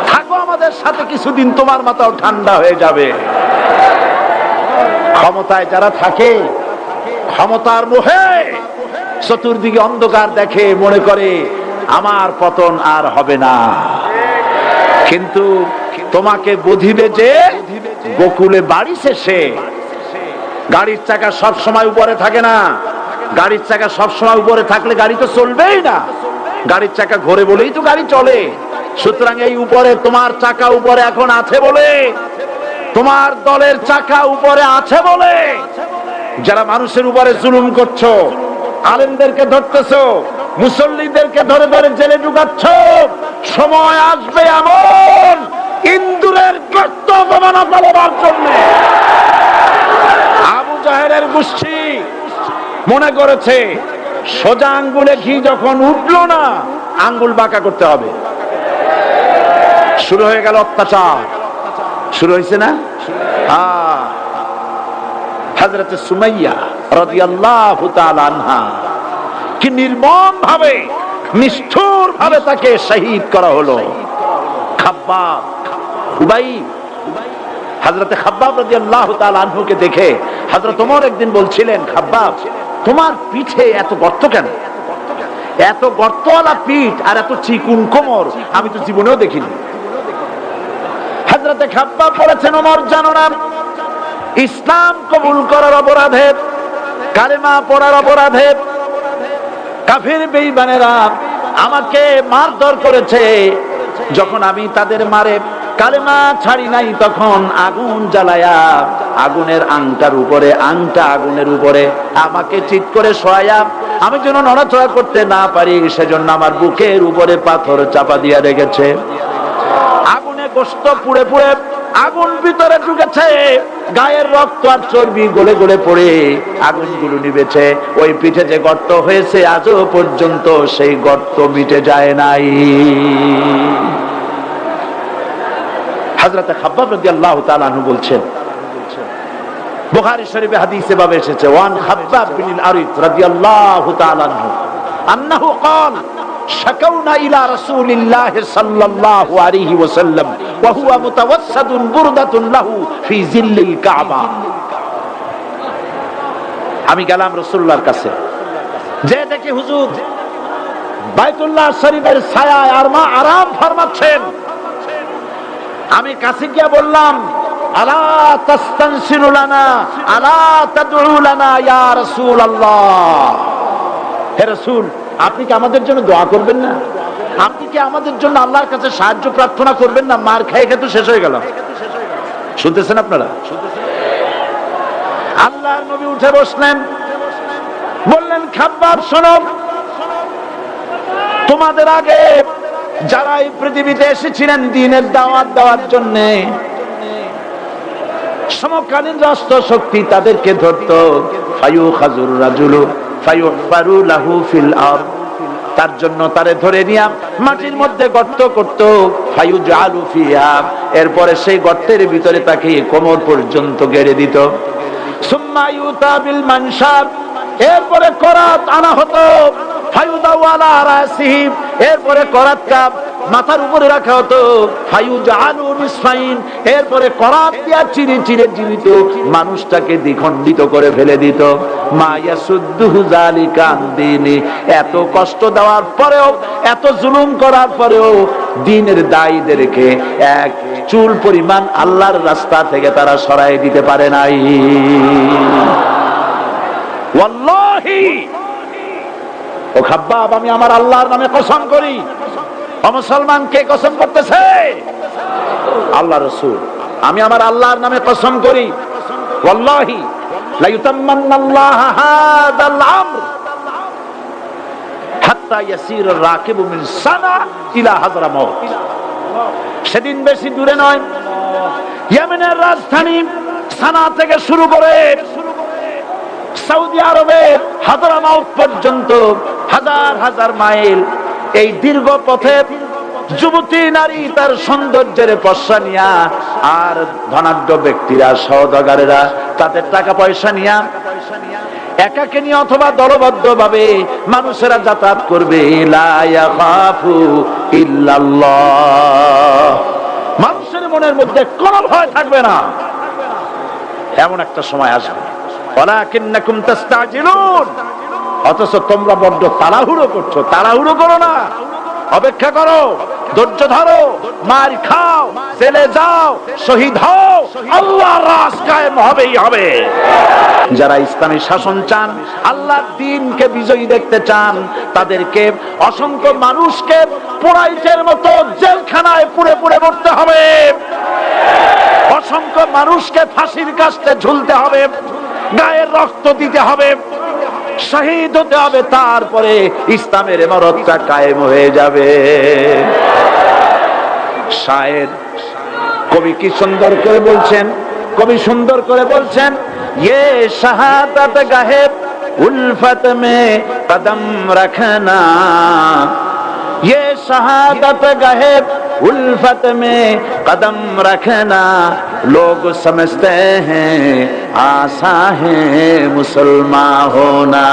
থাকো আমাদের সাথে কিছুদিন, তোমার মাথাও ঠান্ডা হয়ে যাবে। ক্ষমতায় যারা থাকে, ক্ষমতার মোহে চতুর্দিকে অন্ধকার দেখে, মনে করে আমার পতন আর হবে না। কিন্তু তোমাকে বুঝিবে যে গোকুলে বাড়ি শেষে গাড়ির চাকা সব সময় উপরে থাকে না, গাড়ির চাকা সব সময় উপরে থাকলে গাড়ি তো চলবেই না, গাড়ির চাকা ঘোরে বলেই তো গাড়ি চলে। সুতরাং এই উপরে তোমার চাকা উপরে এখন আছে বলে, তোমার দলের চাকা উপরে আছে বলে যারা মানুষের উপরে জুলুম করছো, আলেমদেরকে ধরতেছো, মুসল্লিদেরকে ধরে ধরে জেলে ঢুকাচ্ছ, সময় আসবে এমন ইন্দুরের গর্ত অপমানা চালাবার জন্য। আবু জাহেলের গোষ্ঠী মনে করেছে সোজা আঙ্গুলে ঘি যখন উঠলো না, আঙ্গুল বাঁকা করতে হবে। শুরু হয়ে গেল অত্যাচার, শুরু হয়েছে না? হযরত সুমাইয়া রাদিয়াল্লাহু তাআলা আনহা কি নির্মম ভাবে, নিষ্ঠুর ভাবে তাকে শহীদ করা হলো। খাব্বাব, খুবাইব, হযরত খাব্বাব রাদিয়াল্লাহু তাআলা আনহুকে দেখে হযরত ওমর একদিন বলছিলেন, খাব্বাব তোমার পিঠে এত গর্ত কেন? এত গর্তওয়ালা পিঠ আর এত চিকুন কোমর আমি তো জীবনেও দেখিনি। হযরত খাব্বাব বলেছেন, ওমর জানো না, ইসলাম কবুল করার অপরাধে, কালেমা পড়ার অপরাধে কাফির বেঈমানেরা আমাকে মারধর করেছে। যখন আমি তাদের মারে কালেমা ছাড়ি নাই, তখন আগুন জ্বালায়া আগুনের আংটার উপরে, আংটা আগুনের উপরে আমাকে চিৎ করে শোয়ায়া, আমি যেন নড়াচড়া করতে না পারি সেজন্য আমার বুকের উপরে পাথর চাপা দিয়া রেখেছে। আগুনে গোশত পুড়ে পুড়ে আগুন ভিতরে ঢুকেছে, গায়ের রক্ত আর চর্বি গলে গলে পড়ে আগুনগুলো নিভেছে। ওই পিঠে যে গর্ত হয়েছে আজও পর্যন্ত সেই গর্ত মিটে যায় নাই। হযরত খাব্বাব রাদিয়াল্লাহু তাআলা আনহু বলছেন, বুখারী শরীফে হাদিসে ভাবে এসেছে, ওয়ান খাব্বাব বিন আরিদ রাদিয়াল্লাহু তাআলা আনহু আন্নাহু قال شكونا إلى رسول الله صلى الله عليه وسلم وهو متوسد بردة له في ظل الكعبة। আমি গেলাম রাসূলুল্লাহর কাছে, যে দেখি হুজুর বাইতুল্লাহ শরীফের ছায়ায় আরাম ফরমাচ্ছেন। আমি কাছে গিয়ে বললাম, আলা তাস্তানসিরু লানা আলা তাদউ লানা ইয়া রাসূলুল্লাহ, হে রাসূল আপনি কি আমাদের জন্য দোয়া করবেন না? আপনি কি আমাদের জন্য আল্লাহর কাছে সাহায্য প্রার্থনা করবেন না? মার খেয়ে খেয়ে তো শেষ হয়ে গেল। শুনতেছেন আপনারা? আল্লাহর নবী উঠে বসলেন, বললেন, খাব্বাব শোনো, তোমাদের আগে যারা এই পৃথিবীতে এসেছিলেন দ্বীনের দাওয়াত দেওয়ার জন্য, সমকালীন রাষ্ট্র শক্তি তাদেরকে ধরত, ফায়ুখাজুর রাজুলু ফায়ুহফারু লাহু ফিল আরদ, তার জন্য তারে ধরে নিয়া মাটির মধ্যে গর্ত করত, ফায়ুজআলু ফিহা, এরপরে সেই গর্তের ভিতরে তাকে কোমর পর্যন্ত গেড়ে দিত। সুম্মা ইউতা বিল মানশার, এরপরে করাত আনা হতো, ফায়ুদাউ আলা রাসিহি, এরপরে করাতটা মাথার উপরে রাখা হতো, ফায়ুজআলু নিসফাইন, এরপরে করাত দিয়া চিরে চিরে জীবিত মানুষটাকে দ্বিখণ্ডিত করে ফেলে দিত। মা ইয়াসুদ্দুহু যালিকা আন দীনি, এত কষ্ট দেওয়ার পরেও, এত জুলুম করার পরেও দ্বীনের দায়ীদেরকে এক চুল পরিমাণ আল্লাহর রাস্তা থেকে তারা সরাই দিতে পারে নাই। ওয়াল্লাহি, ও খাব্বাব, আমি আমার আল্লাহর নামে কসম করি। ও মুসলমান, কে কসম করতেছে? আল্লাহ রাসূল। আমি আমার আল্লাহর নামে কসম করি, ওয়াল্লাহি লা ইউতাম্মান্নাল্লাহু হাদাল আমর হাত্তা ইয়াসির রাকিবু মিন সানা ইলা হাযরামাউত। সেদিন বেশি দূরে নয়, ইয়েমেনের রাজধানী সানা থেকে শুরু করে সৌদি আরবের হাযরামাউত পর্যন্ত হাজার হাজার মাইল, এই দীর্ঘ পথে যুবতী নারী তার সৌন্দর্যের পশ্চা নিয়া, আর ধনাঢ্য ব্যক্তিরা, সওদাগরেরা তাদের টাকা পয়সা নিয়া একাকে নিয়ে অথবা দলবদ্ধ ভাবে মানুষেরা যাতায়াত করবে। লা ইয়াখাফু ইল্লাল্লাহ, মানুষের মনের মধ্যে কোনো ভয় থাকবে না। এমন একটা সময় আসবে, ওয়ালাকিন্নাকুম তাস্তাজিলুন, অথচ তোমরা বড্ড তাড়াহুড়ো করছো। তাড়াহুড়ো করো না, অপেক্ষা করো, ধৈর্য ধরো, মার খাও, জেলে যাও, শহীদ হও, আল্লাহর রাজ কায়েম হবেই হবে। যারা ইসলামী শাসন চান, আল্লাহর দ্বীনকে বিজয়ী দেখতে চান, তাদেরকে অসংখ্য মানুষকে পোড়াইটের মতো জেলখানায় পুড়ে পুড়ে মরতে হবে, অসংখ্য মানুষকে ফাঁসির কাস্তে ঝুলতে হবে, গায়ের রক্ত দিতে হবে, শহীদ হতে হবে, তারপরে ইসলামের ইমারতটা কায়েম হয়ে যাবে। শায়ের কবি কি সুন্দর করে বলছেন, কবি সুন্দর করে বলছেন, ये शहादत गाहे उल्फत में कदम रखना, ये शहादत गाहे उल्फत में कदम रखना, लोग समझते हैं आसा है मुसलमान होना।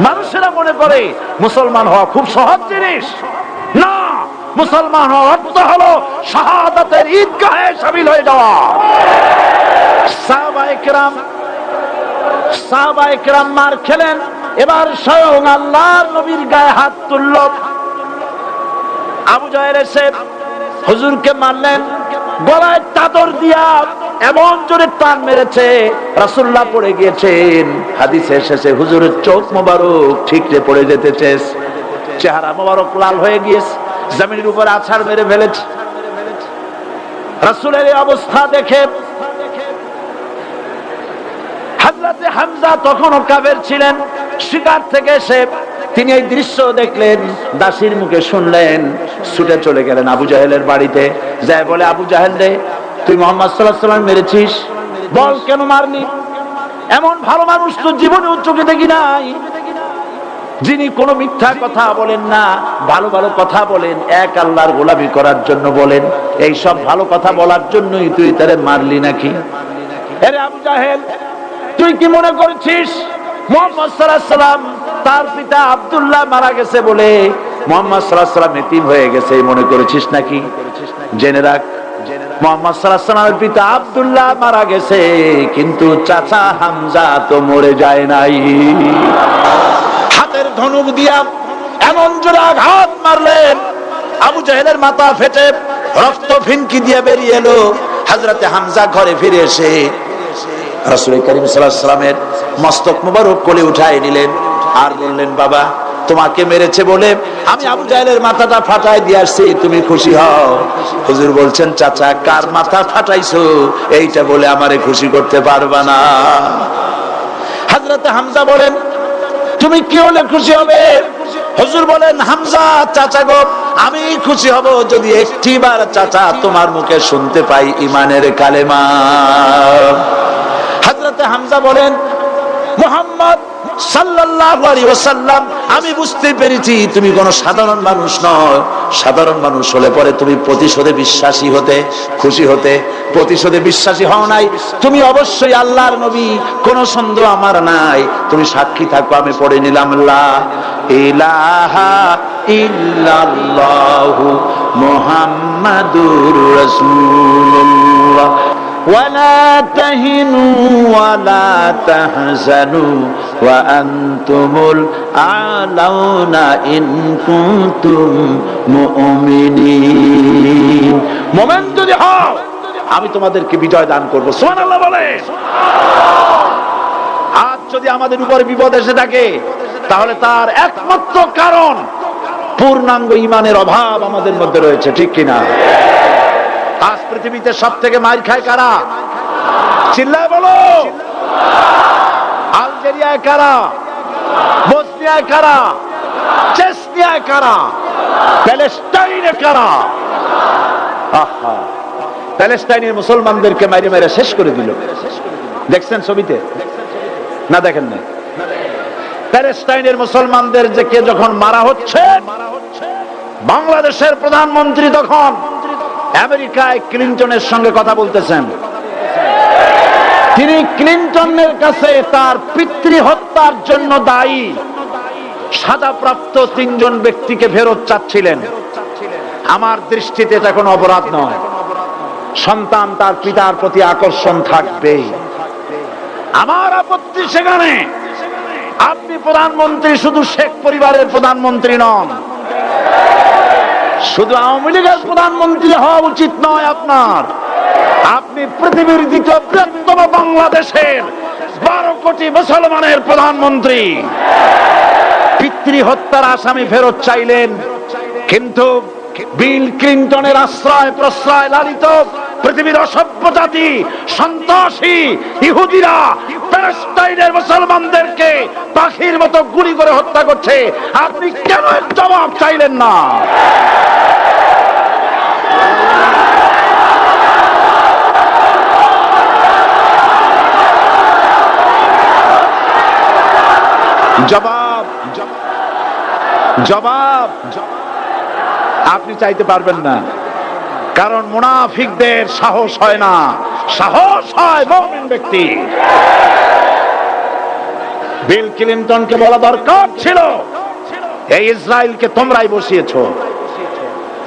মানুষেরা মনে করে মুসলমান হওয়া খুব সহজ জিনিস। না, মুসলমান হওয়ার অর্থ হলো শাহাদাতের ঈদগাহে শামিল হয়ে যাওয়া। সাহাবায়ে কেরাম মার খেলেন, এবার স্বয়ং আল্লাহর নবীর গায়ে হাত তুলল। আবু জাহেল এসে হুজুরকে মারলেন, গলায় চাদর দিয়া এমন জোরে টান মেরেছে, রাসূলুল্লাহ পড়ে গিয়েছেন। হাদিসে এসেছে হুজুরের চোখ মোবারক ঠিকরে পড়ে যেতেছে, চেহারা মোবারক লাল হয়ে গিয়েছে, জমিনের উপর আছাড় মেরে ফেলেছে। রাসূলের এই অবস্থা দেখে হযরতে হামজা তখনও কাফের ছিলেন, শিকার থেকে এসে তিনি এই দৃশ্য দেখলেন, দাসীর মুখে শুনলেন, ছুটে চলে গেলেন আবু জাহেলের বাড়িতে। যায় বলে, আবু জাহেল রে, তুই মুহাম্মদ সাল্লাল্লাহু আলাইহি ওয়াসাল্লাম মেরেছিস, বল কেন মারলি? এমন ভালো মানুষ তো জীবনে চোখে দেখি নাই, যিনি কোনো মিথ্যা কথা বলেন না, ভালো ভালো কথা বলেন, এক আল্লাহর গোলামি করার জন্য বলেন। এই সব ভালো কথা বলার জন্যই তুই তারে মারলি নাকি? আরে আবু জাহেল, তুই কি মনে করছিস মুহাম্মদ সাল্লাল্লাহু আলাইহি ওয়াসাল্লাম তার পিতা আব্দুল্লাহ মারা গেছে বলে মুহাম্মদ সাল্লাল্লাহু আলাইহি ওয়াসাল্লাম এতিম হয়ে গেছে মনে করেছিস নাকি? জেনে রাখ, মুহাম্মদ সাল্লাল্লাহু আলাইহি ওয়াসাল্লামের পিতা আব্দুল্লাহ মারা গেছে, কিন্তু চাচা হামজা তো মরে যায় নাই। হাতের ধনুক দিয়া এমন জোরে আঘাত মারলেন, আবু জাহেলের মাথা ফেটে রক্ত ফিনকি দিয়ে বেরিয়ে এলো। হযরতে হামজা ঘরে ফিরে এসে রাসূল করিম সাল্লাল্লাহু আলাইহি ওয়াসাল্লামের মস্তক মোবারক কোলে উঠায় নিলেন আর বললেন, বাবা, তোমাকে মেরেছে বলে আমি আবু জাহেলের মাথাটা ফাটাই দিয়ে আসছি, তুমি খুশি হও। হুজুর বলছেন, চাচা, কার মাথা ফাটাইছো এইটা বলে আমারে খুশি করতে পারবা না। হযরতে হামজা বলেন, তুমি কি হলে খুশি হবে? হুজুর বলেন, হামজা চাচা গো, আমি খুশি হব যদি একটিবার চাচা তোমার মুখে শুনতে পাই ঈমানের কালেমা। হযরতে হামজা বলেন, মুহাম্মদ সাল্লাল্লাহু আলাইহি ওয়াসাল্লাম, আমি বুঝতে পেরেছি তুমি কোন সাধারণ মানুষ নও। সাধারণ মানুষ হলে পরে তুমি প্রতিশোধে বিশ্বাসী হতে, খুশি হতে। প্রতিশোধে বিশ্বাসী হও নাই, তুমি অবশ্যই আল্লাহর নবী, কোন সন্দেহ আমার নাই। তুমি সাক্ষী থাকো, আমি পড়ে নিলাম, লা ইলাহা ইল্লাল্লাহু মুহাম্মাদুর রাসূলুল্লাহ ولا تهنوا ولا تحزنوا وأنتم الأعلون إن كنتم مؤمنين। মুমিন যদি হও আমি তোমাদেরকে বিজয় দান করব। সুবহানাল্লাহ বলে। আজ যদি আমাদের উপর বিপদ এসে থাকে তাহলে তার একমাত্র কারণ পূর্ণাঙ্গ ঈমানের অভাব আমাদের মধ্যে রয়েছে, ঠিক কিনা? আজ পৃথিবীতে সব থেকে মার খায় কারা? চিল্লায় বলো। আলজেরিয়ায় কারা? বসনিয়ায় কারা? চেচনিয়ায় কারা? প্যালেস্টাইনে কারা? আহা, প্যালেস্টাইনের মুসলমানদেরকে মাইরে মাইরে শেষ করে দিল। দেখছেন ছবিতে না? দেখেন না? প্যালেস্টাইনের মুসলমানদের যে কে যখন মারা হচ্ছে, বাংলাদেশের প্রধানমন্ত্রী তখন আমেরিকায় ক্লিনটনের সঙ্গে কথা বলতেছেন। তিনি ক্লিনটনের কাছে তার পিতৃ হত্যার জন্য দায়ী সাজাপ্রাপ্ত 3 জন ব্যক্তিকে ফেরত চাচ্ছিলেন। আমার দৃষ্টিতে এটা কোনো অপরাধ নয়। সন্তান তার পিতার প্রতি আকর্ষণ থাকবে। আমার আপত্তি সেখানে আপনি প্রধানমন্ত্রী শুধু শেখ পরিবারের প্রধানমন্ত্রী নন, শুধু আওয়ামী লীগের প্রধানমন্ত্রী হওয়া উচিত নয় আপনার। আপনি পৃথিবীর দ্বিতীয় বৃহত্তম বাংলাদেশের 12 কোটি মুসলমানের প্রধানমন্ত্রী। পিতৃ হত্যার আসামি ফেরত চাইলেন, কিন্তু বিল ক্লিনটনের আশ্রয় প্রশ্রয় লালিত পৃথিবীর অসভ্য জাতি, সন্ত্রাসী ইহুদিরা প্যালেস্টাইনের মুসলমানদেরকে পাখির মতো গুলি করে হত্যা করছে, আপনি কেন এর জবাব চাইলেন না? জবাব জবাব আপনি চাইতে পারবেন না, কারণ মুনাফিকদের সাহস হয় না, সাহস হয় মুমিন ব্যক্তি। বিল ক্লিনটনকে বলা দরকার ছিল, এই ইসরায়েলকে তোমরাই বসিয়েছো,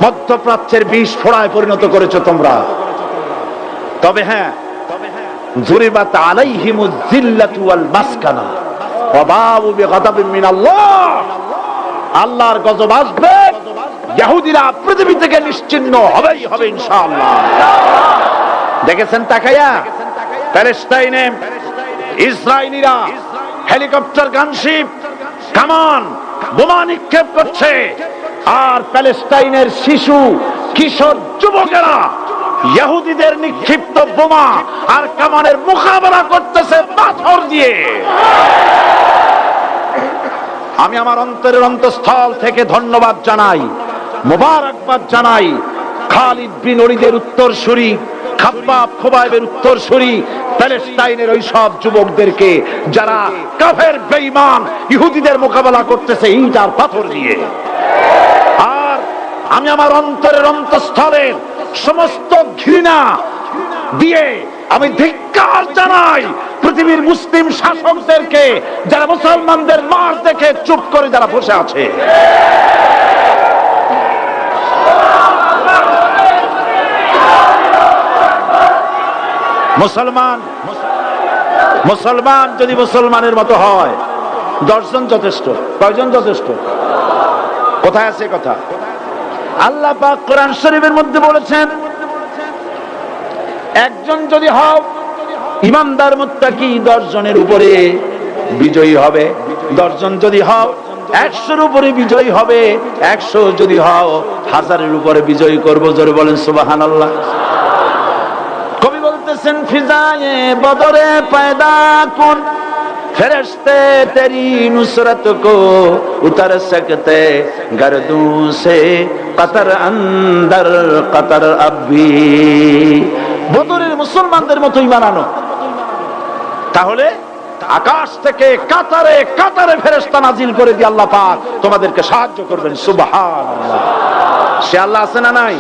মধ্যপ্রাচ্যের বিষ ফোড়ায় পরিণত করেছো তোমরা। তবে হ্যাঁ, যুরিবাত আলাইহিমুজ যিল্লাতু ওয়াল মাসকানা ওয়া বাউ বিগাদাবিন মিনাল্লাহ। আল্লাহর গজব আসবে, ইহুদিরা পৃথিবী থেকে নিশ্চিহ্ন হবেই হবে ইনশাআল্লাহ। দেখেছেন তাকায়া প্যালেস্টাইনে ইসরায়েলিরা হেলিকপ্টার, গানশিপ, কামান, বোমা নিক্ষেপ করছে, আর প্যালেস্টাইনের শিশু, কিশোর, যুবকেরা ইহুদিদের নিক্ষিপ্ত বোমা আর কামানের মোকাবেলা করতেছে পাথর দিয়ে। আমি আমার অন্তরের অন্তঃস্থল থেকে ধন্যবাদ জানাই, মোবারকবাদ জানাই খালিদ বিন ওলীদের উত্তরসূরি, খাব্বাব খোবাইবের উত্তরসূরি প্যালেস্টাইনের ওই সব যুবকদেরকে যারা কাফের বেঈমান ইহুদিদের মোকাবেলা করতেছে ইট আর পাথর দিয়ে। আর আমি আমার অন্তরের অন্তঃস্থলের সমস্ত ঘৃণা দিয়ে আমি ধিক্কার জানাই পৃথিবীর মুসলিম শাসকদেরকে, যারা মুসলমানদের মার দেখে চুপ করে যারা বসে আছে। মুসলমান যদি মুসলমানের মতো হয়, 10 জন যথেষ্ট, কয়জন যথেষ্ট? কোথায় আছে কথা? আল্লাহ পাক কোরআন শরীফের মধ্যে বলেছেন, একজন যদি হও ইমানদার মুত্তাকি 10 জনের উপরে বিজয়ী হবে, 10 জন যদি হও 100-এর উপরে বিজয়ী হবে, 100 যদি হও 1000-এর উপরে বিজয়ী করবো। জোরে বলেন সুবহানাল্লাহ। কবি বলতেছেন, ফিজায়ে বদরে পয়দা কুন ফেরেশতে তেরি নুসরত কো উতর সকতে গর্দু সে কতর অন্দর কতর আবি। বদরের মুসলমানদের মতো ঈমান আনো, তাহলে আকাশ থেকে কাতারে কাতারে ফেরেশতা নাজিল করে দিয়ে আল্লাহ পাক তোমাদেরকে সাহায্য করবেন। সুবহানাল্লাহ। সে আল্লাহ আছে না নাই?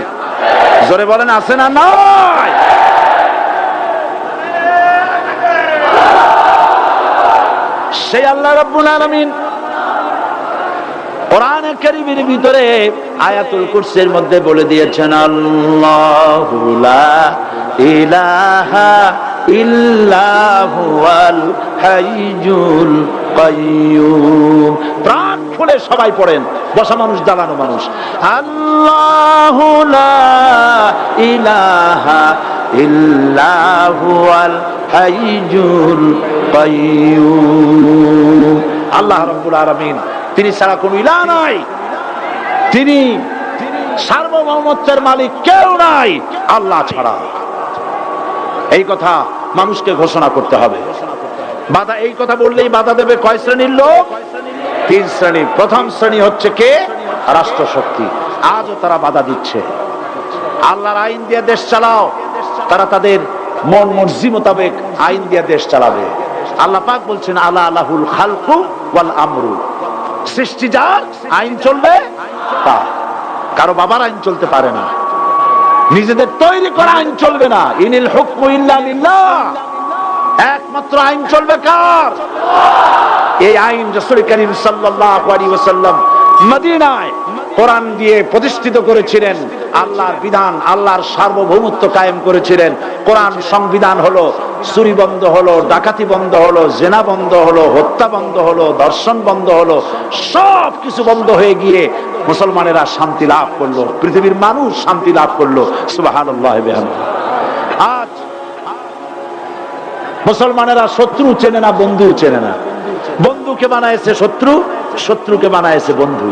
জোরে বলেন আছে না নাই? সেই আল্লাহ রাব্বুল আলামিন কোরআনে কারীমের ভিতরে আয়াতুল কুরসির মধ্যে বলে দিয়েছেন, আল্লাহু লা ইলাহা ইল্লা হুয়াল হাইয়ুল কাইয়্যুম। প্রাণ খুলে সবাই পড়েন, বসা মানুষ, দাঁড়ানো মানুষ। আল্লাহু লা ইলাহা ইল্লা হুয়াল হাইয়ুল কাইয়্যুম। আল্লাহ রাব্বুল আলামিন, তিনি ছাড়া কোনো ইলাহ নাই, তিনি সার্বভৌমত্বের মালিক, কেউ নাই আল্লাহ ছাড়া। এই কথা মানুষকে ঘোষণা করতে হবে। বাধা, এই কথা বললেই বাধা দেবে কয় শ্রেণীর লোক? 3 শ্রেণী। প্রথম শ্রেণী হচ্ছে কে? রাষ্ট্রশক্তি। আজও তারা বাধা দিচ্ছে। আল্লাহর আইন দিয়ে দেশ চালাও, তারা তাদের মন মর্জি মোতাবেক আইন দিয়ে দেশ চালাবে। আল্লাহ পাক বলছেন, আলা লাহুল খালকু ওয়াল আমরু। সৃষ্টি যার, আইন চলবে তার। কারো বাবার আইন চলতে পারে না, নিজেদের তৈরি করা আইন চলবে না। ইনিল হুকমু ইল্লা লিল্লাহ। একমাত্র আইন চলবে কার? এই আইন রাসূল করিম সাল্লাল্লাহু আলাইহি ওয়াসাল্লাম মদিনায় কোরআন দিয়ে প্রতিষ্ঠিত করেছিলেন। আল্লাহর বিধান, আল্লাহর সার্বভৌমত্ব কায়েম করেছিলেন। কোরআন সংবিধান হলো, চুরি বন্ধ হলো, ডাকাতি বন্ধ হলো, জেনা বন্ধ হলো, হত্যা বন্ধ হলো, ধর্ষণ বন্ধ হলো, সব কিছু বন্ধ হয়ে গিয়ে মুসলমানেরা শান্তি লাভ করলো, পৃথিবীর মানুষ শান্তি লাভ করলো। সুবহানাল্লাহ। আজ মুসলমানেরা শত্রু চেনে না, বন্ধু চেনে না। বন্ধুকে বানায়েছে শত্রু, শত্রুকে বানায়েছে বন্ধু।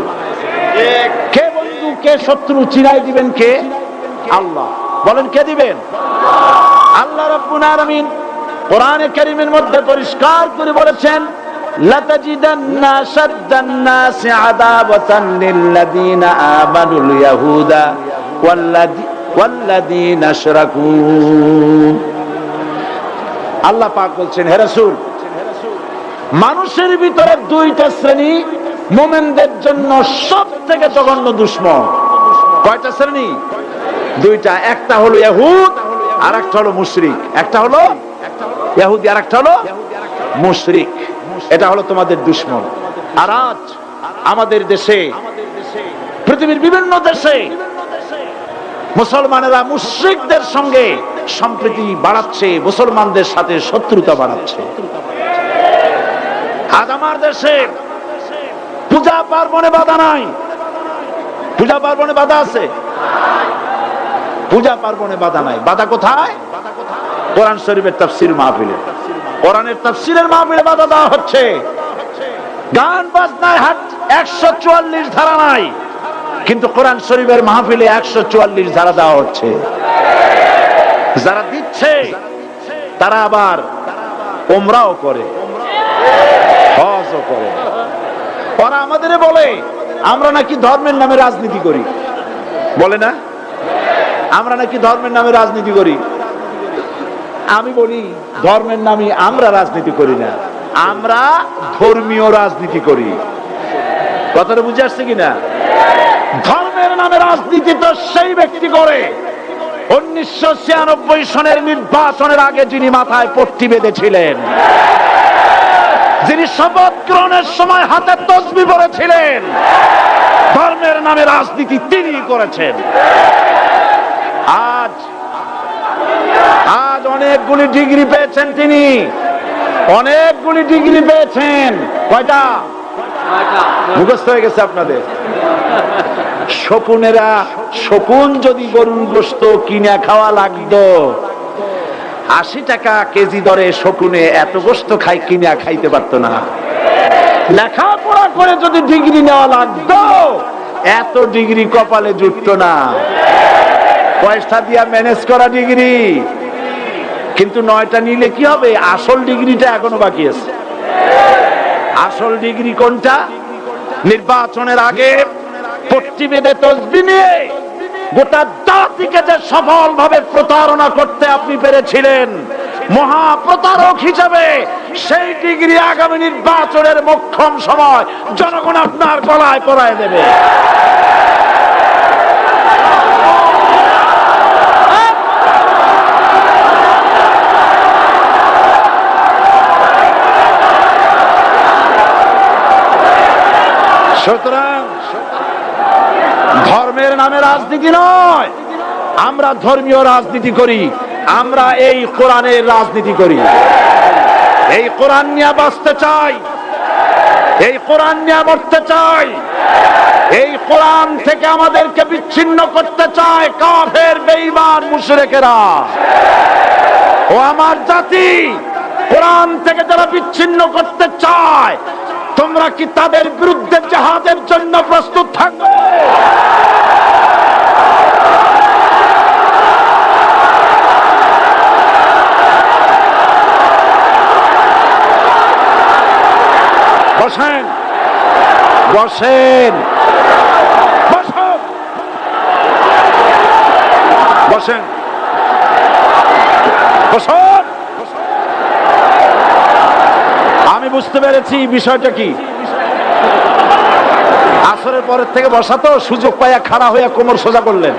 কে বন্ধু কে শত্রু চিনাই দিবেন কে? আল্লাহ। বলেন কে দিবেন? আল্লাহ রাব্বুল আলামিন কোরআনে কারীমের মধ্যে পরিষ্কার করে বলেছেন, লাতাজিদান্না আশাদ্দান নাসি আদাওয়াতান লিল্লাযীনা আমানুল ইয়াহুদা ওয়াল্লাযীনা আশরাকু। আল্লাহ পাক বলছেন, হে রাসূল, মানুষের ভিতরে দুইটা শ্রেণী মুমিনদের জন্য সবথেকে জঘন্য দুশমন। কয়টা শ্রেণী? দুইটা। একটা হলো ইহুদ আর একটা হলো মুশরিক। একটা হলো ইহুদি আর একটা হলো মুশরিক। এটা হলো তোমাদের দুশমন। আর আজ আমাদের দেশে, পৃথিবীর বিভিন্ন দেশে মুসলমানেরা মুশরিকদের সঙ্গে সম্প্রীতি বাড়াচ্ছে, মুসলমানদের সাথে শত্রুতা বাড়াচ্ছে। আজ আমার দেশে পূজা পার্বণে বাধা নাই। পূজা পার্বণে বাধা আছে? পূজা পার্বণে বাধা নাই। বাধা কোথায়? কোরআন শরীফের তাফসীর মাহফিলে। কোরআনের তাফসীরের মাহফিলে বাধা দেওয়া হচ্ছে। গান বাজনায় 144 ধারা নাই, কিন্তু কোরআন শরীফের মাহফিলে 144 ধারা দেওয়া হচ্ছে। যারা দিচ্ছে তারা আবার উমরাও করে, হজও করে। ওরা আমাদের বলে আমরা নাকি ধর্মের নামে রাজনীতি করি। বলে না? আমরা নাকি ধর্মের নামে রাজনীতি করি। আমি বলি, ধর্মের নামে আমরা রাজনীতি করি না, আমরা ধর্মীয় রাজনীতি করি। কথাটা বুঝে আসছে কিনা? ধর্মের নামে রাজনীতি তো সেই ব্যক্তি করে 1996 সনের নির্বাচনের আগে যিনি মাথায় পট্টি বেঁধেছিলেন, যিনি শপথ গ্রহণের সময় হাতে তসবিহ পড়েছিলেন। ধর্মের নামে রাজনীতি তিনি করেছেন। আজ অনেকগুলি ডিগ্রি পেয়েছেন তিনি, অনেকগুলি ডিগ্রি পেয়েছেন। কয়টা? মুখস্থ হয়ে গেছে আপনাদের। শকুনেরা, শকুন যদি গরুর গোশত কিনে খাওয়া লাগতো, 80 টাকা কেজি দরে শকুনে এত গোশত কিনে খাইতে পারতো না। লেখাপড়া করে যদি ডিগ্রি নেওয়া লাগতো, এত ডিগ্রি কপালে জুটতো না। পয়সা দিয়া ম্যানেজ করা ডিগ্রি। কিন্তু 9টা নিলে কি হবে? আসল ডিগ্রিটা এখনো বাকি আছে। আসল ডিগ্রি কোনটা? নির্বাচনের আগে পট্টি বেঁধে তসবিহ নিয়ে গোটা জাতিকে যে সফলভাবে প্রতারণা করতে আপনি পেরেছিলেন, মহা প্রতারক হিসেবে, সেই ডিগ্রি আগামী নির্বাচনের মোক্ষম সময় জনগণ আপনার গলায় পরায় দেবে। সুতরাং ধর্মের নামে রাজনীতি নয়, আমরা ধর্মীয় রাজনীতি করি। আমরা এই কোরআনের রাজনীতি করি। এই কোরআন নিয়ে বাঁচতে চাই, এই কোরআন নিয়ে মরতে চাই। এই কোরআন থেকে আমাদেরকে বিচ্ছিন্ন করতে চায় কাফের, বেঈমান, মুশরিকেরা। ও আমার জাতি, কোরআন থেকে যারা বিচ্ছিন্ন করতে চায়, তোমরা কি তাদের বিরুদ্ধে জিহাদের জন্য প্রস্তুত থাকবে? বসেন, বসেন, বসেন, বসেন, বসেন। আমি বুঝতে পেরেছি বিষয়টা কি। আসরের পরের থেকে বসা তো, সুযোগ পাইয়া খাড়া হইয়া কোমর সোজা করলেন।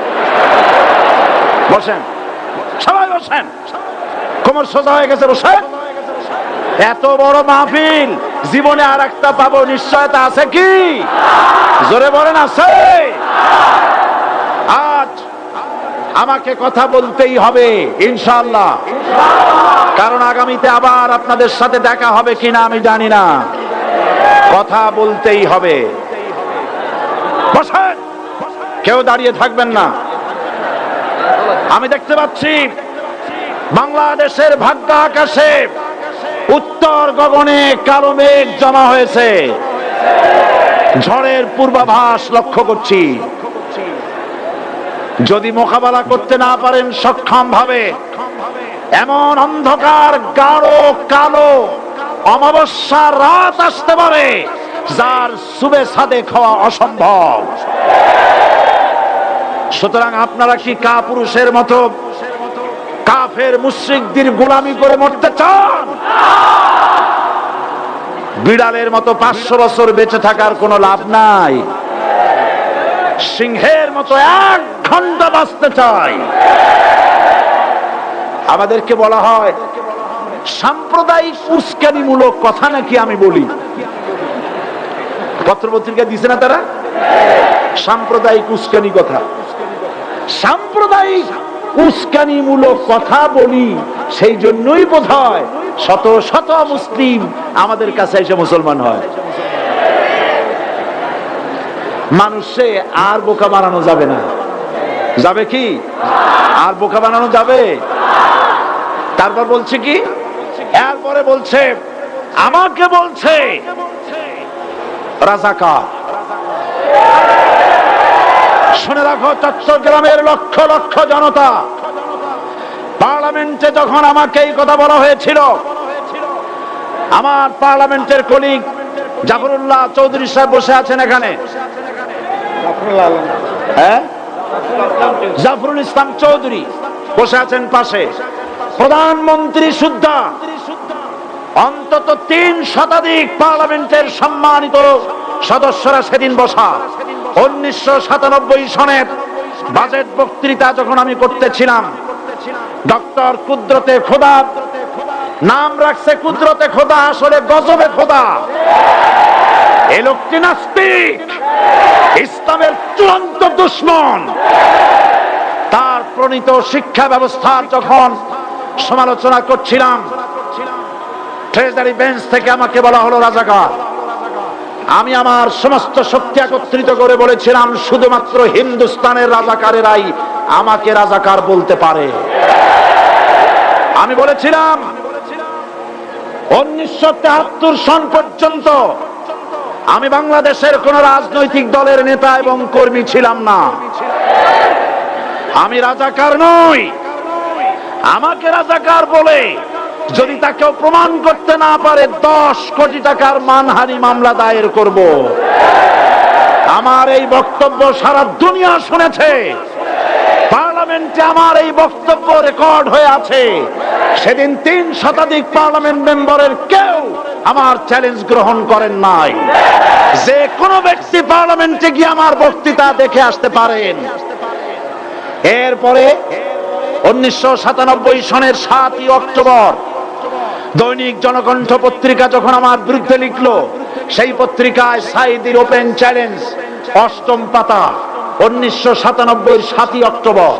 বসেন, সবাই বসেন। কোমর সোজা হয়ে গেছে, বসেন। এত বড় মাহফিল, জীবনে আর একটা পাবো নিশ্চয়তা আছে কি? জোরে বলেন, আছে? আজ আমাকে কথা বলতেই হবে ইনশাআল্লাহ, কারণ আগামীতে আবার আপনাদের সাথে দেখা হবে কিনা আমি জানি না। কথা বলতেই হবে। বসেন, কেউ দাঁড়িয়ে থাকবেন না। আমি দেখতে পাচ্ছি বাংলাদেশের ভাগ্য আকাশে, উত্তর গগনে কালো মেঘ জমা হয়েছে। ঝড়ের পূর্বাভাস লক্ষ্য করছি। যদি মোকাবেলা করতে না পারেন সক্ষম ভাবে, এমন অন্ধকার গাঢ় কালো অমাবস্যা রাত আসতে পারে যার সুবে সাদেক হওয়া অসম্ভব। সুতরাং আপনারা কি কাপুরুষের মতো কাফের মুশরিকদের গোলামি করে মরতে চান? বিড়ালের মতো 500 বছর বেঁচে থাকার কোনো লাভ নাই। সিংহের মতো 1 ঘন্টা বাঁচতে চাই। আমাদেরকে বলা হয় সাম্প্রদায়িক উস্কানিমূলক কথা নাকি আমি বলি। পত্রপত্রিকা দিছে না তারা সাম্প্রদায়িক উস্কানি কথা। সাম্প্রদায়িক উস্কানিমূলক কথা বলি, সেই জন্যই বোধহয় শত শত মুসলিম আমাদের কাছে এসে মুসলমান হয়। মানুষে আর বোকা বানানো যাবে না। যাবে কি? আর বোকা বানানো যাবে? তারপর বলছে কি, এরপরে বলছে আমাকে বলছে রাজাকার। শুনে রাখো, চট্টগ্রামের লক্ষ লক্ষ জনতা, পার্লামেন্টে যখন আমাকে এই কথা বলা হয়েছিল, আমার পার্লামেন্টের কলিগ জাফরুল্লাহ চৌধুরী সাহেব বসে আছেন এখানে, হ্যাঁ জাফরুল ইসলাম চৌধুরী বসে আছেন পাশে, প্রধানমন্ত্রী সুদ্ধা, অন্তত 3 শতাধিক পার্লামেন্টের সম্মানিত সদস্যরা সেদিন বসা। 1997 সনের বাজেট বক্তৃতা যখন আমি করতেছিলাম, ডক্টর কুদরতে খোদা, নাম রাখছে কুদরতে খোদা, আসলে গজবে খোদা। এই লোকটি নাস্তিক, ইসলামের চূড়ান্ত দুশমন। তার প্রণীত শিক্ষা ব্যবস্থার যখন সমালোচনা করছিলাম, ট্রেজারি বেঞ্চ থেকে আমাকে বলা হলো রাজাকার। আমি আমার সমস্ত শক্তি একত্রিত করে বলেছিলাম, শুধুমাত্র হিন্দুস্তানের রাজাকারেরাই আমাকে রাজাকার বলতে পারে। আমি বলেছিলাম 1973 সন পর্যন্ত আমি বাংলাদেশের কোন রাজনৈতিক দলের নেতা এবং কর্মী ছিলাম না। আমি রাজাকার নই। আমাকে রাজাকার বলে যদি তাকেও প্রমাণ করতে না পারে, 10 কোটি টাকার মানহানি মামলা দায়ের করব। আমার এই বক্তব্য সারা দুনিয়া শুনেছে। পার্লামেন্টে আমার এই বক্তব্য রেকর্ড হয়ে আছে। সেদিন 3 শতাধিক পার্লামেন্ট মেম্বারের কেউ আমার চ্যালেঞ্জ গ্রহণ করেন নাই। যে কোনো ব্যক্তি পার্লামেন্টে গিয়ে আমার বক্তৃতা দেখে আসতে পারেন। এরপরে 1997 সনের 7 অক্টোবর দৈনিক জনকণ্ঠ পত্রিকা যখন আমার বিরুদ্ধে লিখলো, সেই পত্রিকায় সাইদির ওপেন চ্যালেঞ্জ 8ম পাতা, 1997 7 অক্টোবর,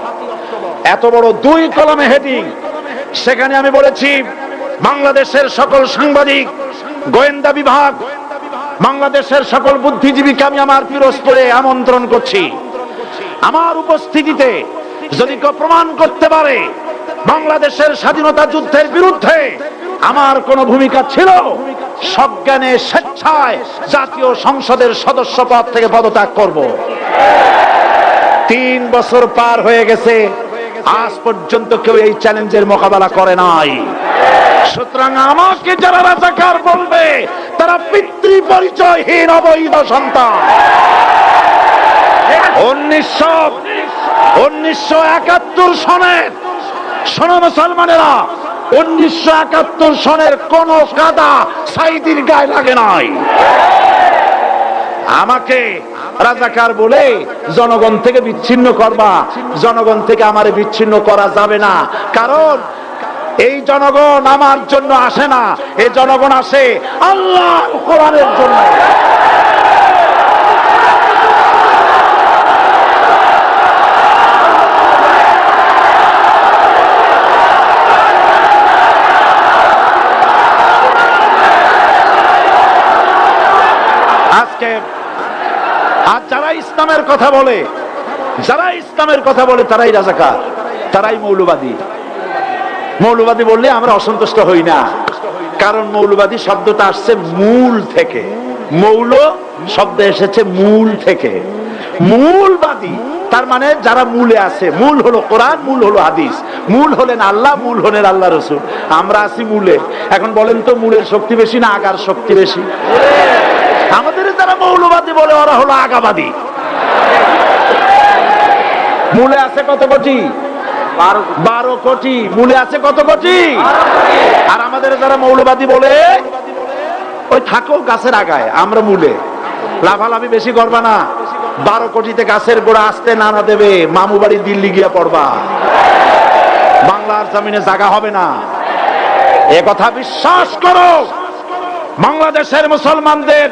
এত বড় 2 কলমে হেডিং। সেখানে আমি বলেছি, বাংলাদেশের সকল সাংবাদিক, গোয়েন্দা বিভাগ, বাংলাদেশের সকল বুদ্ধিজীবীকে আমি আমার পিরোজপুরে আমন্ত্রণ করছি। আমার উপস্থিতিতে যদি কেউ প্রমাণ করতে পারে বাংলাদেশের স্বাধীনতা যুদ্ধের বিরুদ্ধে আমার কোন ভূমিকা ছিল, সজ্ঞানে স্বেচ্ছায় জাতীয় সংসদের সদস্য পদ থেকে পদত্যাগ করব। 3 বছর পার হয়ে গেছে, আজ পর্যন্ত কেউ এই চ্যালেঞ্জের মোকাবেলা করে নাই। সুতরাং আমাকে যারা রাজাকার বলবে, তারা পিতৃ পরিচয়হীন অবৈধ সন্তান। 1971 সনের, শোনো মুসলমানেরা, 1971 সনের কোন কাদা সাইদির গায়ে লাগে নাই। আমাকে রাজাকার বলে জনগণ থেকে বিচ্ছিন্ন করবা, জনগণ থেকে আমারে বিচ্ছিন্ন করা যাবে না। কারণ এই জনগণ আমার জন্য আসে না, এই জনগণ আসে আল্লাহর কোরআনের জন্য। আজকে আর যারা ইসলামের কথা বলে, যারা ইসলামের কথা বলে, তারাই রাজাকার, তারাই মৌলবাদী। মৌলবাদী বললে আমরা অসন্তুষ্ট হই না, কারণ মৌলবাদী শব্দটা আসছে মূল থেকে। মৌল শব্দ এসেছে মূল থেকে। মূলবাদী, তার মানে যারা মূলে আছে, মূল হলো কোরআন, মূল হলো হাদিস, মূল হলেন আল্লাহ, মূল হলেন আল্লাহ রসুল। আমরা আছি মূলে। এখন বলেন তো মূলের শক্তি বেশি না আগার শক্তি বেশি? আমাদের যারা মৌলবাদী বলে ওরা হলো আগাবাদী। মূলে আছে কত কোটি? 12 কোটি। মূলে আছে কত কোটি? আর আমাদের যারা মৌলবাদী বলে ওই থাকো গাছের আগায়, আমরা মূলে। লাফালাফি বেশি করবা না, 12 কোটিতে গাছের গোড়া আসতে নানা দেবে, মামু বাড়ি দিল্লি গিয়া পড়বা, বাংলার জমিনে জায়গা হবে না। এ কথা বিশ্বাস করো। বাংলাদেশের মুসলমানদের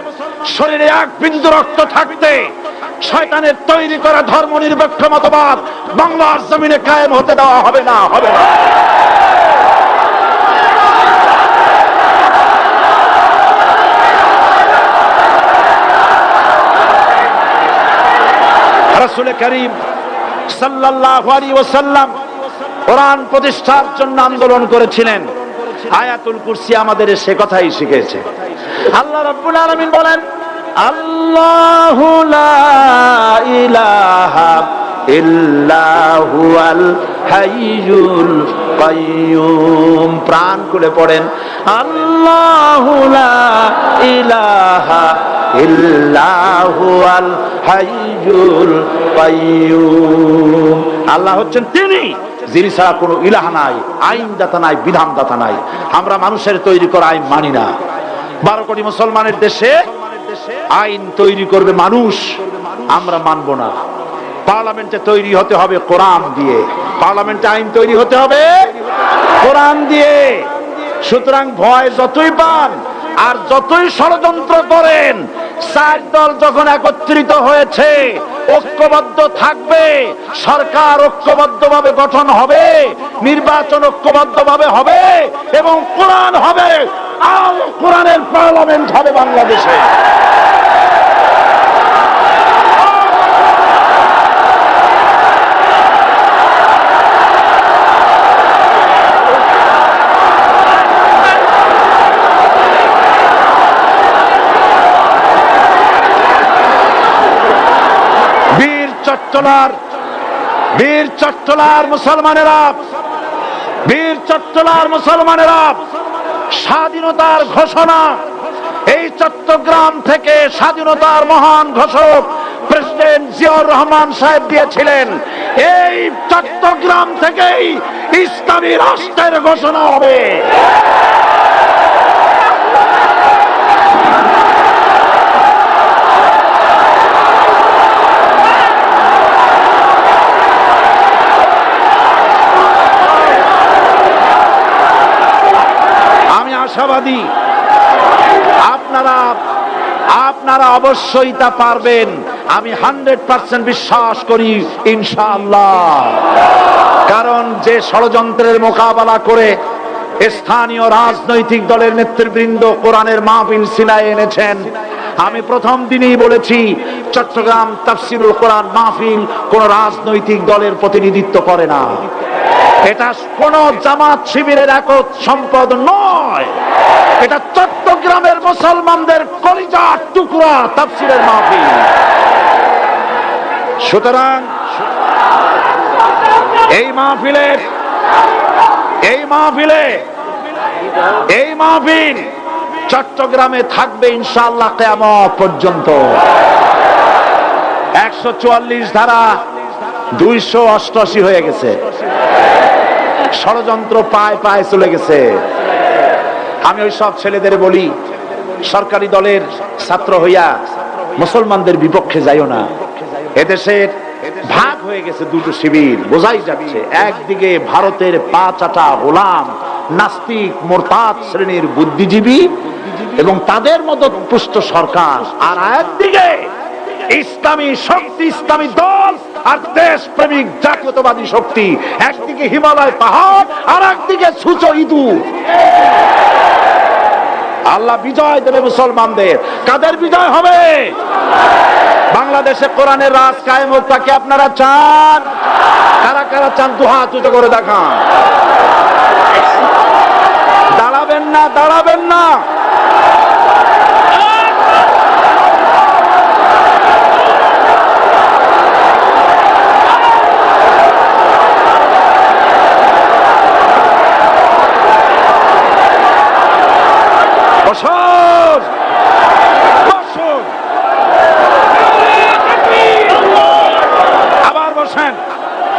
শরীরে এক বিন্দু রক্ত থাকতে শয়তানের তৈরি করা ধর্ম নিরপেক্ষ মতবাদ বাংলার জমিনে কায়েম হতে দেওয়া হবে না, হবে না। রাসূল করিম সাল্লাল্লাহু আলাইহি ওয়াসাল্লাম কোরআন প্রতিষ্ঠার জন্য আন্দোলন করেছিলেন। আয়াতুল কুরসি আমাদের সে কথাই শিখেছে। আল্লাহ রাব্বুল আলামিন বলেন, আল্লাহু লা ইলাহা ইল্লা হুয়াল হাইয়ুল কাইয়্যুম। প্রাণ খুলে পড়েন, আল্লাহু লা ইলাহা ইল্লা হুয়াল হাইয়ুল কাইয়্যুম। আল্লাহ হচ্ছেন তিনি, যিনি ছাড়া কোনো ইলাহ নাই, আইনদাতা নাই, বিধানদাতা নাই। আমরা মানুষের তৈরি করা আইন মানি না। 12 কোটি মুসলমানের দেশে আইন তৈরি করবে মানুষ, আমরা মানব না। পার্লামেন্টে তৈরি হতে হবে কোরআন দিয়ে, পার্লামেন্টে আইন তৈরি হতে হবে কোরআন দিয়ে। সুতরাং ভয় যতই পান আর যতই ষড়যন্ত্র করেন, 4 দল যখন একত্রিত হয়েছে, ঐক্যবদ্ধ থাকবে, সরকার ঐক্যবদ্ধভাবে গঠন হবে, নির্বাচন ঐক্যবদ্ধভাবে হবে এবং কোরআন হবে, আর কোরআনের পার্লামেন্ট হবে বাংলাদেশে। বীর চট্টলার মুসলমানেরা, বীর চট্টলার মুসলমানেরা স্বাধীনতার ঘোষণা এই চট্টগ্রাম থেকে স্বাধীনতার মহান ঘোষক প্রেসিডেন্ট জিয়াউর রহমান সাহেব দিয়েছিলেন। এই চট্টগ্রাম থেকেই ইসলামী রাষ্ট্রের ঘোষণা হবে। আশাবাদী আপনারা অবশ্যই তা পারবেন। আমি 100% বিশ্বাস করি ইনশাআল্লাহ। কারণ যে ষড়যন্ত্রের মোকাবেলা করে স্থানীয় রাজনৈতিক দলের নেতৃবৃন্দ কোরআনের মাহফিল সিনায় এনেছেন, আমি প্রথম দিনই বলেছি চট্টগ্রাম তাফসিরুল কোরআন মাহফিল কোন রাজনৈতিক দলের প্রতিনিধিত্ব করে না। এটা কোন জামাত শিবিরের একক সম্পদ নয়, এটা চট্টগ্রামের মুসলমানদের কলিজার টুকরা তাফসিরের মাহফিল। সুতরাং এই মাহফিল চট্টগ্রামে থাকবে ইনশাআল্লাহ কিয়ামত পর্যন্ত। 144 ধারা 288 হয়ে গেছে, ষড়যন্ত্র পায় পায় চলে গেছে। আমি ওই সব ছেলেদের বলি, সরকারি দলের ছাত্র হইয়া মুসলমানদের বিপক্ষে যাইও না। এদেশের ভাগ হয়ে গেছে দুটো শিবির, বোঝাই যাচ্ছে। একদিকে ভারতের পা চাটা গোলাম নাস্তিক মোরতাদ শ্রেণীর বুদ্ধিজীবী এবং তাদের মদতপুষ্ট সরকার, আর একদিকে ইসলামী শক্তি, ইসলামী দল আর দেশ প্রেমিক জাতীয়তাবাদী শক্তি। একদিকে হিমালয় পাহাড় আর একদিকে সূচ ইঁদুর। আল্লাহ বিজয় দেবে মুসলমানদের। কাদের বিজয় হবে? বাংলাদেশে কোরআনের রাজ কায়েম হোক, তাকে আপনারা চান? কারা কারা চান? দুহাত উঁচু করে দেখান। দাঁড়াবেন না, দাঁড়াবেন না।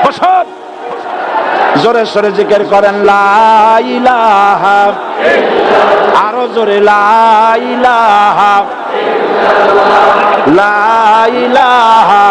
বসুন, জোরে সোরে জিকির করেন লা ইলাহা, আরো জোরে লা ইলাহা, লা ইলাহা